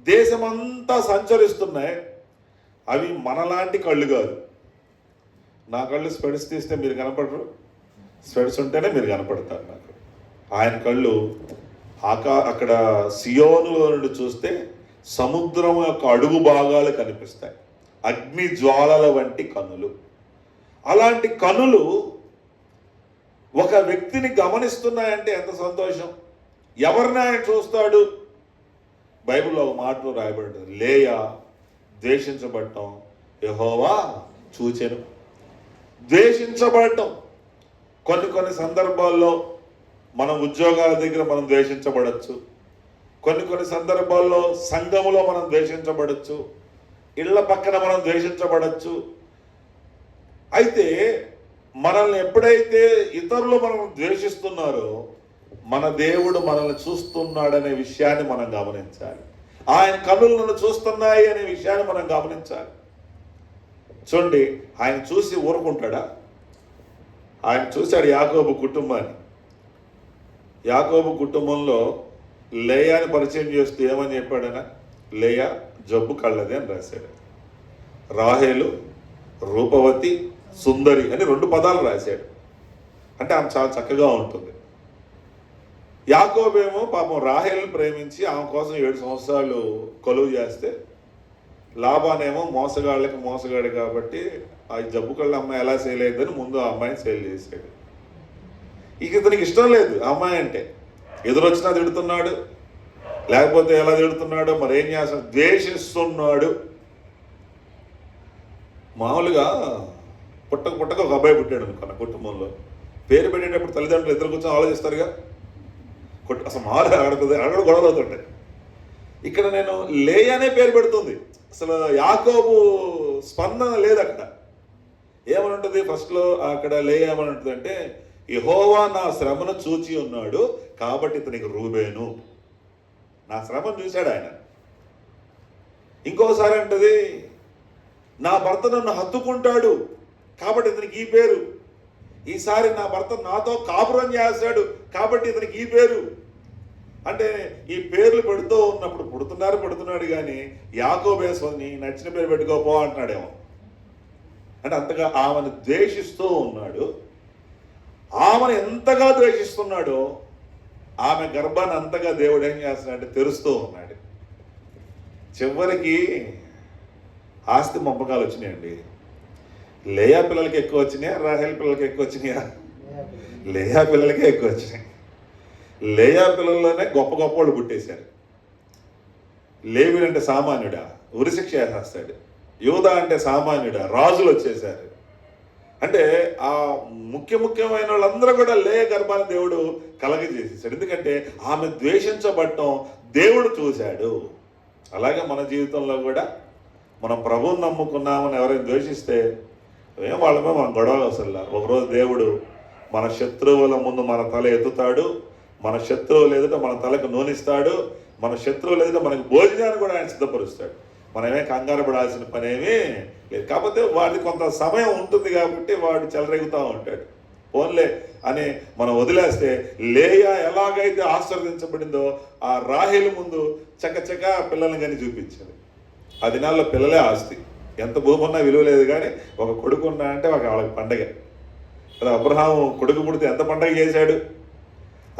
దేశమంతా సంచరిస్తున్నాయి. అవి మనలాంటి కళ్ళు కాదు. నా కళ్ళు స్పెడ్స్ తీస్తే మీరు కనపడరు, స్పెడ్స్ ఉంటేనే మీరు కనపడతారు నాకు. ఆయన కళ్ళు అక్కడ సియోనులో నుండి చూస్తే సముద్రం యొక్క అడుగు భాగాలు కనిపిస్తాయి, అగ్ని జ్వాలల వంటి కనులు. అలాంటి కనులు ఒక వ్యక్తిని గమనిస్తున్నాయంటే ఎంత సంతోషం. ఎవరిని ఆయన చూస్తాడు? బైబిల్లో ఒక మాటలో రాయబడింది, లేయా ద్వేషించబడటం యెహోవా చూచెను. ద్వేషించబడటం కొన్ని సందర్భాల్లో మనం ఉద్యోగాల దగ్గర మనం ద్వేషించబడచ్చు, కొన్ని సందర్భాల్లో సంఘములో మనం ద్వేషించబడచ్చు, ఇళ్ల పక్కన మనం ద్వేషించబడచ్చు. అయితే మనల్ని ఎప్పుడైతే ఇతరులు మనం ద్వేషిస్తున్నారో మన దేవుడు మనల్ని చూస్తున్నాడనే విషయాన్ని మనం గమనించాలి. ఆయన కన్నులు నన్ను చూస్తున్నాయి అనే విషయాన్ని మనం గమనించాలి. చూడండి, ఆయన చూసి ఊరుకుంటాడా? ఆయన చూశాడు యాకోబు కుటుంబాన్ని. యాకోబు కుటుంబంలో లేయాని పరిచయం చేస్తూ ఏమని చెప్పాడనా, లేయా జబ్బు కళ్ళది అని రాశాడు. రాహేలు రూపవతి సుందరి అని 2 పదాలు రాశాడు. అంటే ఆమె చాలా చక్కగా ఉంటుంది. యాకోబేమో పాపం రాహేల్ని ప్రేమించి ఆమె కోసం 7 సంవత్సరాలు కొలువు చేస్తే, లాబానేమో మోసగాళ్ళకి మోసగాడు కాబట్టి ఆ జబ్బు కళ్ళ అమ్మాయి ఎలా సేల్ అయ్యిందని ముందు ఆ అమ్మాయిని సేల్ చేశాడు. ఇక ఇతనికి ఇష్టం లేదు ఆ అమ్మాయి అంటే. ఎదురొచ్చినా తిడుతున్నాడు, లేకపోతే ఎలా తిడుతున్నాడో మరేం చేస్తాడు, ద్వేషిస్తున్నాడు. మామూలుగా పుట్టక ఒక అబ్బాయి పుట్టాడు అనుకున్న కుటుంబంలో, పేరు పెట్టేటప్పుడు తల్లిదండ్రులు ఇద్దరు కూర్చొని ఆలోచిస్తారుగా. అసలు మామూలుగా అక్కడ గొడవలు అవుతుంటాయి. ఇక్కడ నేను లేయానే పేరు పెడుతుంది. అసలు యాకోబు స్పందన లేదు అక్కడ. ఏమని ఉంటుంది ఫస్ట్లో అక్కడ లేయా ఏమని ఉంటుంది అంటే, యెహోవా నా శ్రమను చూచి ఉన్నాడు కాబట్టి ఇతనికి రూబేను. నా శ్రమను చూశాడు ఆయన. ఇంకోసారి అంటది, నా భర్త నన్ను హత్తుకుంటాడు కాబట్టి ఇతనికి ఈ పేరు. ఈసారి నా భర్త నాతో కాపురం చేస్తాడు కాబట్టి ఇతనికి ఈ పేరు. అంటే ఈ పేర్లు పెడుతూ ఉన్నప్పుడు పుడుతున్నాడు కానీ యాకోబేశ్వరిని నచ్చిన పేరు పెట్టుకోపో అంటున్నాడేమో. అంటే అంతగా ఆమెను ద్వేషిస్తూ ఉన్నాడు. ఆమెను ఎంతగా ద్వేషిస్తున్నాడో ఆమె గర్భాన్ని అంతగా దేవుడు ఏం చేస్తున్నాడంటే తెరుస్తూ ఉన్నాడు. చివరికి ఆస్తి పంపకాలు వచ్చినాయండి. లేయా పిల్లలకి ఎక్కువ వచ్చినాయా, రాహేల్ పిల్లలకి ఎక్కువ వచ్చినాయా? లేయా పిల్లలకే ఎక్కువ వచ్చినాయి. లేయా పిల్లల్లోనే గొప్ప వాళ్ళు పుట్టేశారు. లేవీడు అంటే సామాన్యుడా, ఉరిశిక్ష వేసేస్తాడు. యూదా అంటే సామాన్యుడా, రాజులు వచ్చేసారు. అంటే ఆ ముఖ్యమైన వాళ్ళందరూ కూడా లేయ గర్భాన్ని దేవుడు కలగజేసేసాడు. ఎందుకంటే ఆమె ద్వేషించబడటం దేవుడు చూశాడు. అలాగే మన జీవితంలో కూడా మనం ప్రభువుని నమ్ముకున్నామని ఎవరైనా ద్వేషిస్తే ఏం వాళ్ళమే మనం గొడవ అసలు. ఒకరోజు దేవుడు మన శత్రువుల ముందు మన తల ఎత్తుతాడు, మన శత్రువులు ఎదుట మన తలకు నూనిస్తాడు, మన శత్రువులు ఎదుట మనకు భోజనాన్ని కూడా ఆయన సిద్ధపరుస్తాడు. మనమే కంగారు పడాల్సిన పనేమీ లేదు. కాకపోతే వాడికి కొంత సమయం ఉంటుంది కాబట్టి వాడు చెలరేగుతూ ఉంటాడు. పోన్లే అని మనం వదిలేస్తే లేయా ఎలాగైతే ఆశీర్వదించబడిందో ఆ రాహేలు ముందు చకచక పిల్లల్ని కానీ చూపించాడు. ఆ దినాల్లో పిల్లలే ఆస్తి. ఎంత భూమి ఉన్నా విలువ లేదు, కానీ ఒక కొడుకు ఉన్నా అంటే వాళ్ళకి పండగ. అది అబ్రహాము కొడుకు పుడితే ఎంత పండగ చేశాడు,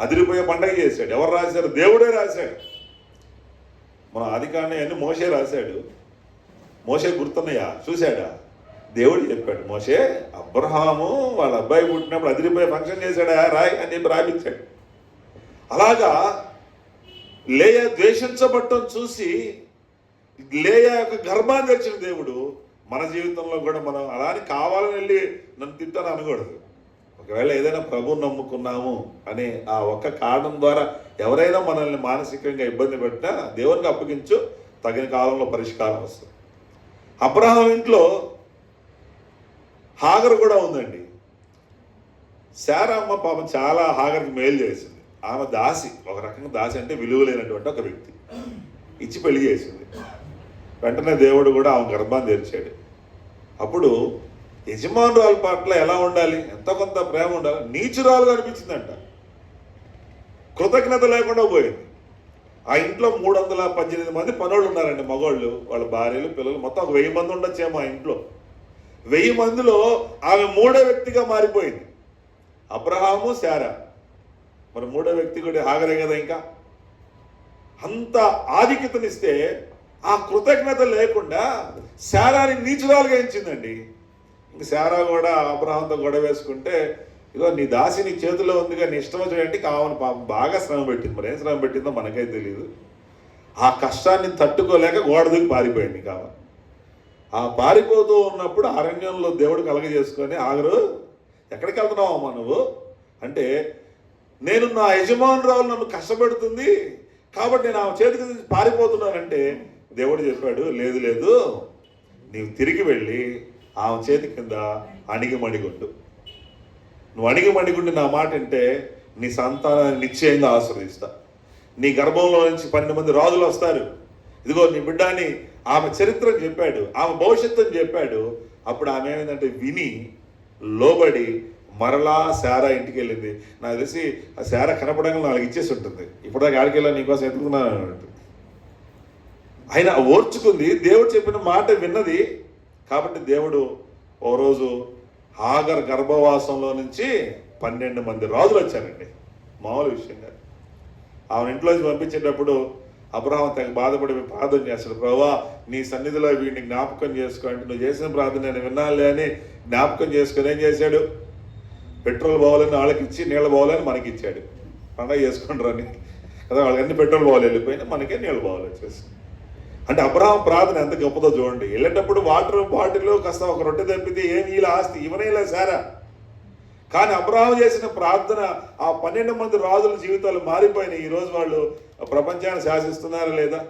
అదిరిపోయే పండగ చేశాడు. ఎవరు రాశారు? దేవుడే రాశాడు. మన ఆదికాండం అన్ని మోషే రాశాడు. మోషే గుర్తున్నాయా? చూశాడా? దేవుడు చెప్పాడు, మోషే అబ్రహాము వాళ్ళ అబ్బాయి పుట్టినప్పుడు అదిరిపోయే ఫంక్షన్ చేశాడా రాయ్ అని చెప్పి రాయించాడు. అలాగా లేయా ద్వేషించబట్టం చూసి లేయా యొక్క గర్భాన్ని తెరిచిన దేవుడు మన జీవితంలో కూడా మనం అలానే కావాలని వెళ్ళి నన్ను తింటాను అనకూడదు. ఒకవేళ ఏదైనా ప్రభువుని నమ్ముకున్నాము అనే ఆ ఒక్క కారణం ద్వారా ఎవరైనా మనల్ని మానసికంగా ఇబ్బంది పెట్టినా దేవునికి అప్పగించు, తగిన కాలంలో పరిష్కారం వస్తుంది. అబ్రహాం ఇంట్లో హాగరు కూడా ఉందండి. శారమ్మ పాపం చాలా హాగర్కి మేలు చేసింది. ఆమె దాసి, ఒక రకంగా దాసి అంటే విలువ లేనటువంటి ఒక వ్యక్తి, ఇచ్చి పెళ్లి చేసింది. వెంటనే దేవుడు కూడా ఆమె గర్భాన్ని తెరిచాడు. అప్పుడు యజమానురాలు పట్ల ఎలా ఉండాలి, ఎంతో కొంత ప్రేమ ఉండాలి. నీచురాలుగా అనిపించిందంట, కృతజ్ఞత లేకుండా పోయింది. ఆ ఇంట్లో 318 మంది పనోళ్ళు ఉన్నారండి, మగవాళ్ళు, వాళ్ళ భార్యలు, పిల్లలు, మొత్తం 1000 మంది ఉండొచ్చేమో ఆ ఇంట్లో. 1000 మందిలో ఆమె 3వ వ్యక్తిగా మారిపోయింది. అబ్రహాము, శారా. మరి 3వ వ్యక్తి కూడా హాగరే కదా. ఇంకా అంత ఆధిక్యతనిస్తే ఆ కృతజ్ఞత లేకుండా శారాని నీచురాలుగా ఎంచిందండి. ఇంక శారా కూడా అబ్రహాంతో గొడవ వేసుకుంటే, ఇగో నీ దాసి నీ చేతిలో ఉందిగా, నీ ఇష్టం వచ్చేయంటే కావని పాపం బాగా శ్రమ పెట్టింది. మరి ఏం శ్రమ పెట్టిందో మనకైతే తెలియదు. ఆ కష్టాన్ని తట్టుకోలేక గోడ దిగి పారిపోయింది. కావాలి ఆ పారిపోతూ ఉన్నప్పుడు అరణ్యంలో దేవుడు కలగజేసుకొని, ఆగరు ఎక్కడికి వెళ్తున్నావమ్మా నువ్వు అంటే, నేను నా యజమానురాలు నన్ను కష్టపెడుతుంది కాబట్టి నేను ఆమె చేతికి పారిపోతున్నానంటే దేవుడు చెప్పాడు, లేదు లేదు, నీవు తిరిగి వెళ్ళి ఆమె చేతి కింద అణిగిమణిగుండు. నువ్వు అణిగిమణిగుండి నా మాట అంటే నీ సంతానాన్ని నిశ్చయంగా ఆశీర్వదిస్తా. నీ గర్భంలో నుంచి 12 మంది రాజులు వస్తారు. ఇదిగో నీ బిడ్డని, ఆమె చరిత్రను చెప్పాడు, ఆమె భవిష్యత్తుని చెప్పాడు. అప్పుడు ఆమె ఏమైందంటే విని లోబడి మరలా శారా ఇంటికి వెళ్ళింది. నాకు తెలిసి ఆ శారా కనపడంగా 4 ఇచ్చేసి ఉంటుంది. ఇప్పటిదాకా ఆడికి వెళ్ళా నీకోసం ఎత్తుకున్నాను. ఆయన ఓర్చుకుంది, దేవుడు చెప్పిన మాట విన్నది. కాబట్టి దేవుడు ఓ రోజు హాగర్ గర్భవాసంలో నుంచి 12 మంది రాజులు వచ్చారండి. మామూలు విషయం కాదు. ఆమె ఇంట్లోంచి పంపించేటప్పుడు అబ్రహాం తెగ బాధపడి ప్రార్థన చేస్తాడు, ప్రభువా నీ సన్నిధిలో వీడిని జ్ఞాపకం చేసుకో అంటే, నువ్వు చేసిన ప్రార్థన నేను విన్నానులే అని జ్ఞాపకం చేసుకొని ఏం చేశాడు, పెట్రోల్ బావులని వాళ్ళకి ఇచ్చి నీళ్ళ బావులని మనకి ఇచ్చాడు. పండగ చేసుకుంటారు అని కదా, వాళ్ళకి అన్ని పెట్రోల్ బావులు వెళ్ళిపోయినా మనకే నీళ్ళ బావులు వచ్చేసి. అంటే అబ్రహాం ప్రార్థన ఎంత గొప్పదో చూడండి. వెళ్ళేటప్పుడు వాటర్ బాటిల్ కాస్త ఒక రొట్టె తప్పితే ఏమి ఇలా ఆస్తి ఇవనేలా సారా. కానీ అబ్రహాం చేసిన ప్రార్థన ఆ 12 మంది రాజుల జీవితాలు మారిపోయినాయి. ఈరోజు వాళ్ళు ప్రపంచాన్ని శాసిస్తున్నారా లేదా,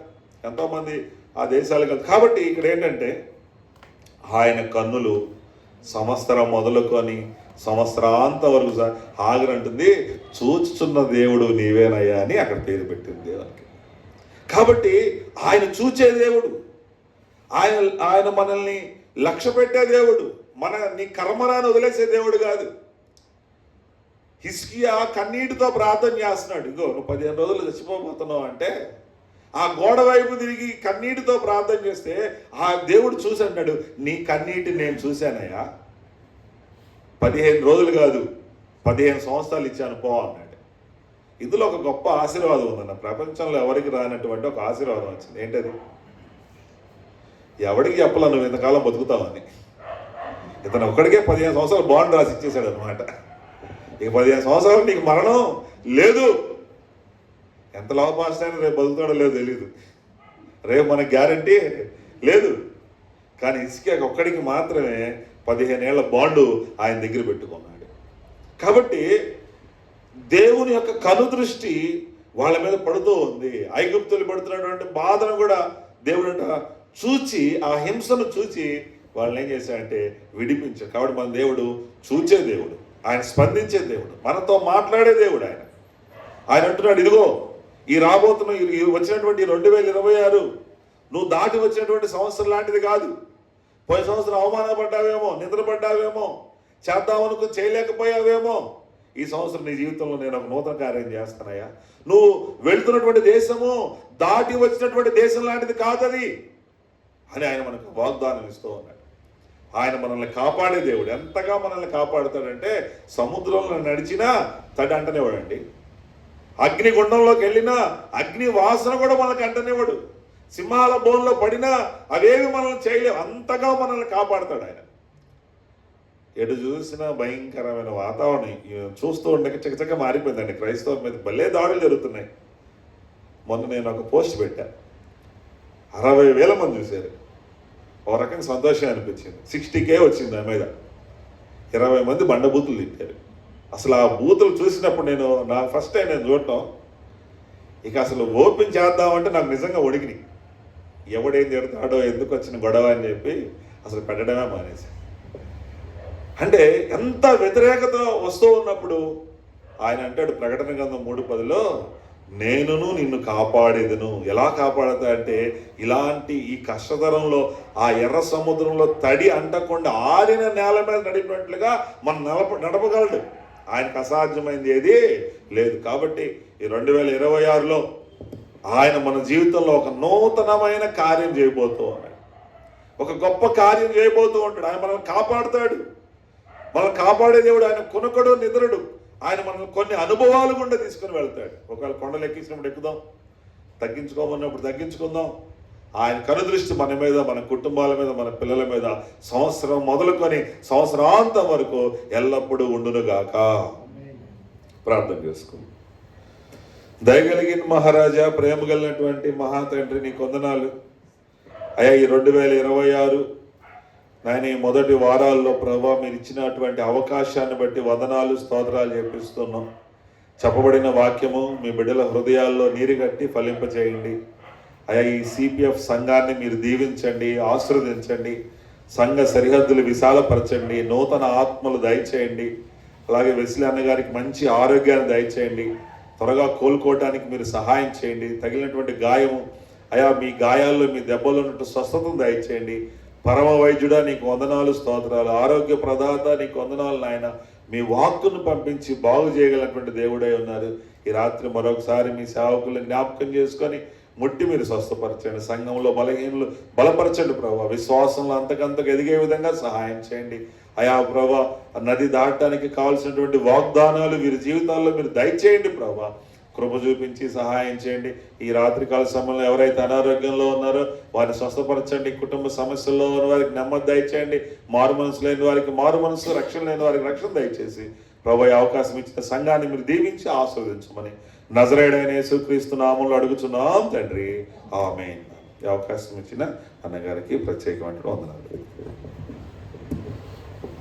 ఎంతోమంది ఆ దేశాలు. కాబట్టి ఇక్కడ ఏంటంటే ఆయన కన్నులు సంవత్సరం మొదలుకొని సంవత్సరాంతం వరకు హాగర్ అంటుంది, చూచుచున్న దేవుడు నీవేనయ్యా అని అక్కడ పేరు పెట్టింది దేవునికి. కాబట్టి ఆయన చూచే దేవుడు, ఆయన మనల్ని లక్ష్య పెట్టే దేవుడు, నీ కర్మరాన్ని వదిలేసే దేవుడు కాదు. హిజ్కియా కన్నీటితో ప్రార్థన చేస్తున్నాడు, ఇగో నువ్వు 15 రోజులు చచ్చిపోబోతున్నావు అంటే ఆ గోడ వైపు తిరిగి కన్నీటితో ప్రార్థన చేస్తే ఆ దేవుడు చూసి అన్నాడు, నీ కన్నీటిని నేను చూశానయ్యా, 15 రోజులు కాదు 15 సంవత్సరాలు ఇచ్చాను పో అన్నాడు. ఇందులో ఒక గొప్ప ఆశీర్వాదం ఉందన్న, ప్రపంచంలో ఎవరికి రానటువంటి ఒక ఆశీర్వాదం వచ్చింది. ఏంటది? ఎవడికి చెప్పలా నువ్వు ఇంతకాలం బతుకుతావని. ఇతను ఒక్కడికే 15 సంవత్సరాలు బాండ్ రాసి ఇచ్చేశాడు అనమాట. ఇక 15 సంవత్సరాలు నీకు మరణం లేదు. ఎంత లాభపాస్తాయని రేపు బతుకుతాడో లేదో తెలియదు, రేపు మనకు గ్యారంటీ లేదు. కానీ హిజ్కియాకి ఒక్కడికి మాత్రమే 15 ఏళ్ల బాండు ఆయన దగ్గర పెట్టుకున్నాడు. కాబట్టి దేవుని యొక్క కనుదృష్టి వాళ్ళ మీద పడుతూ ఉంది. ఐగుప్తులు పడుతున్నటువంటి బాధను కూడా దేవుడు చూచి, ఆ హింసను చూచి వాళ్ళని ఏం చేశాడంటే విడిపించాడు. కాబట్టి మన దేవుడు చూచే దేవుడు, ఆయన స్పందించే దేవుడు, మనతో మాట్లాడే దేవుడు. ఆయన అంటున్నాడు, ఇదిగో ఈ రాబోతున్న వచ్చినటువంటి 2026 నువ్వు దాటి వచ్చినటువంటి సంవత్సరం లాంటిది కాదు. పోయిన సంవత్సరం అవమానపడ్డావేమో, నిద్రపడ్డావేమో, చేద్దామనుకు చేయలేకపోయావేమో. ఈ సంవత్సరం నీ జీవితంలో నేను ఒక నూతన కార్యం చేస్తానయ్యా. నువ్వు వెళ్తున్నటువంటి దేశము దాటి వచ్చినటువంటి దేశం లాంటిది కాదది అని ఆయన మనకు వాగ్దానం ఇస్తూ ఉన్నాడు. ఆయన మనల్ని కాపాడే దేవుడు. ఎంతగా మనల్ని కాపాడుతాడంటే సముద్రంలో నడిచినా తడి అంటనేవాడండి, అగ్నిగుండంలోకి వెళ్ళినా అగ్ని వాసన కూడా మనకు అంటనేవాడు, సింహాల బోన్లో పడినా అవేవి మనల్ని చేయలేవు, అంతగా మనల్ని కాపాడుతాడు ఆయన. ఎటు చూసిన భయంకరమైన వాతావరణం చూస్తూ ఉండక చకచక మారిపోయిందండి. క్రైస్తవం మీద భలే దాడులు జరుగుతున్నాయి. మొన్న నేను ఒక పోస్ట్ పెట్టా, 60,000 మంది చూశారు. ఒక రకంగా సంతోషం అనిపించింది. 60K వచ్చింది దాని మీద. 20 మంది బండబూతులు తిట్టారు. అసలు ఆ బూతులు చూసినప్పుడు నా ఫస్ట్ టైం నేను చూడటం, ఇక అసలు ఓపెన్ చేద్దామంటే నాకు నిజంగా ఒడిగినాయి. ఎవడేం తిడతాడో, ఎందుకు వచ్చిన గొడవ అని చెప్పి అసలు పెట్టడమే మానేసి. అంటే ఎంత వ్యతిరేకత వస్తూ ఉన్నప్పుడు ఆయన అంటాడు ప్రకటన గ్రంథం 3:10లో, నేనును నిన్ను కాపాడేదను. ఎలా కాపాడతా అంటే ఇలాంటి ఈ కష్టతరంలో ఆ ఎర్ర సముద్రంలో తడి అంటకుండా ఆరిన నేల మీద నడిపినట్లుగా మనం నడపగలడు. ఆయనకు అసాధ్యమైంది ఏది లేదు. కాబట్టి ఈ 2026లో ఆయన మన జీవితంలో ఒక నూతనమైన కార్యం చేయబోతూ ఉన్నాడు, ఒక గొప్ప కార్యం చేయబోతూ ఉంటాడు. ఆయన మనల్ని కాపాడుతాడు. మనల్ని కాపాడే దేవుడు ఆయన కొనకడు, నిద్రడు. ఆయన మనల్ని కొన్ని అనుభవాలు గుండా తీసుకుని వెళ్తాడు. ఒకవేళ కొండలు ఎక్కించినప్పుడు ఎక్కుదాం, తగ్గించుకోమన్నప్పుడు తగ్గించుకుందాం. ఆయన కనుదృష్టి మన మీద, మన కుటుంబాల మీద, మన పిల్లల మీద సంవత్సరం మొదలుకొని సంవత్సరాంతం వరకు ఎల్లప్పుడూ ఉండునుగాక. ప్రార్థన చేసుకుందాం. దయగలిగిన మహారాజా, ప్రేమ కలిగినటువంటి మహాతండ్రి, నీ వందనాలు అయ్యా. ఈ 2026 నాయన ఈ మొదటి వారాల్లో ప్రభా మీరు ఇచ్చినటువంటి అవకాశాన్ని బట్టి వందనాలు, స్తోత్రాలు చెప్పిస్తున్నాం. చెప్పబడిన వాక్యము మీ బిడ్డల హృదయాల్లో నీరుగట్టి ఫలింపచేయండి అయ్యా. ఈ CPF సంఘాన్ని మీరు దీవించండి, ఆశీర్వదించండి. సంఘ సరిహద్దులు విశాలపరచండి, నూతన ఆత్మలు దయచేయండి. అలాగే వెస్లీ అన్నగారికి మంచి ఆరోగ్యాన్ని దయచేయండి. త్వరగా కోలుకోవటానికి మీరు సహాయం చేయండి. తగిలినటువంటి గాయము అయా, మీ గాయాల్లో మీ దెబ్బలు ఉన్నట్టు స్వస్థతను దయచేయండి. పరమ వైద్యుడా నీకు వందనాలు, స్తోత్రాలు. ఆరోగ్య ప్రదాత నీకు వందనాలు నాయన. మీ వాక్కును పంపించి బాగు చేయగలిగినటువంటి దేవుడై ఉన్నారు. ఈ రాత్రి మరొకసారి మీ సేవకులను జ్ఞాపకం చేసుకొని ముట్టి మీరు స్వస్థపరచండి. సంఘంలో బలహీనులు బలపరచండి ప్రభా. విశ్వాసంలో అంతకంతకు ఎదిగే విధంగా సహాయం చేయండి అయా ప్రభా. నది దాటడానికి కావాల్సినటువంటి వాగ్దానాలు వీరి జీవితాల్లో మీరు దయచేయండి ప్రభా. కృప చూపించి సహాయం చేయండి. ఈ రాత్రికాల సమయంలో ఎవరైతే అనారోగ్యంలో ఉన్నారో వారిని స్వస్థపరచండి. కుటుంబ సమస్యల్లో ఉన్న వారికి నెమ్మది దయచేయండి. మారు మనసు లేని వారికి మారు మనసు, రక్షణ లేని వారికి రక్షణ దయచేసి ప్రభు అవకాశం ఇచ్చిన సంఘాన్ని మీరు దీవించి ఆశీర్వదించమని నజరేయుడైన యేసుక్రీస్తు నామములో అడుగుచున్నాం తండ్రి, ఆమేన్. ఈ అవకాశం ఇచ్చిన అన్నగారికి ప్రత్యేకమైన వందనాలు.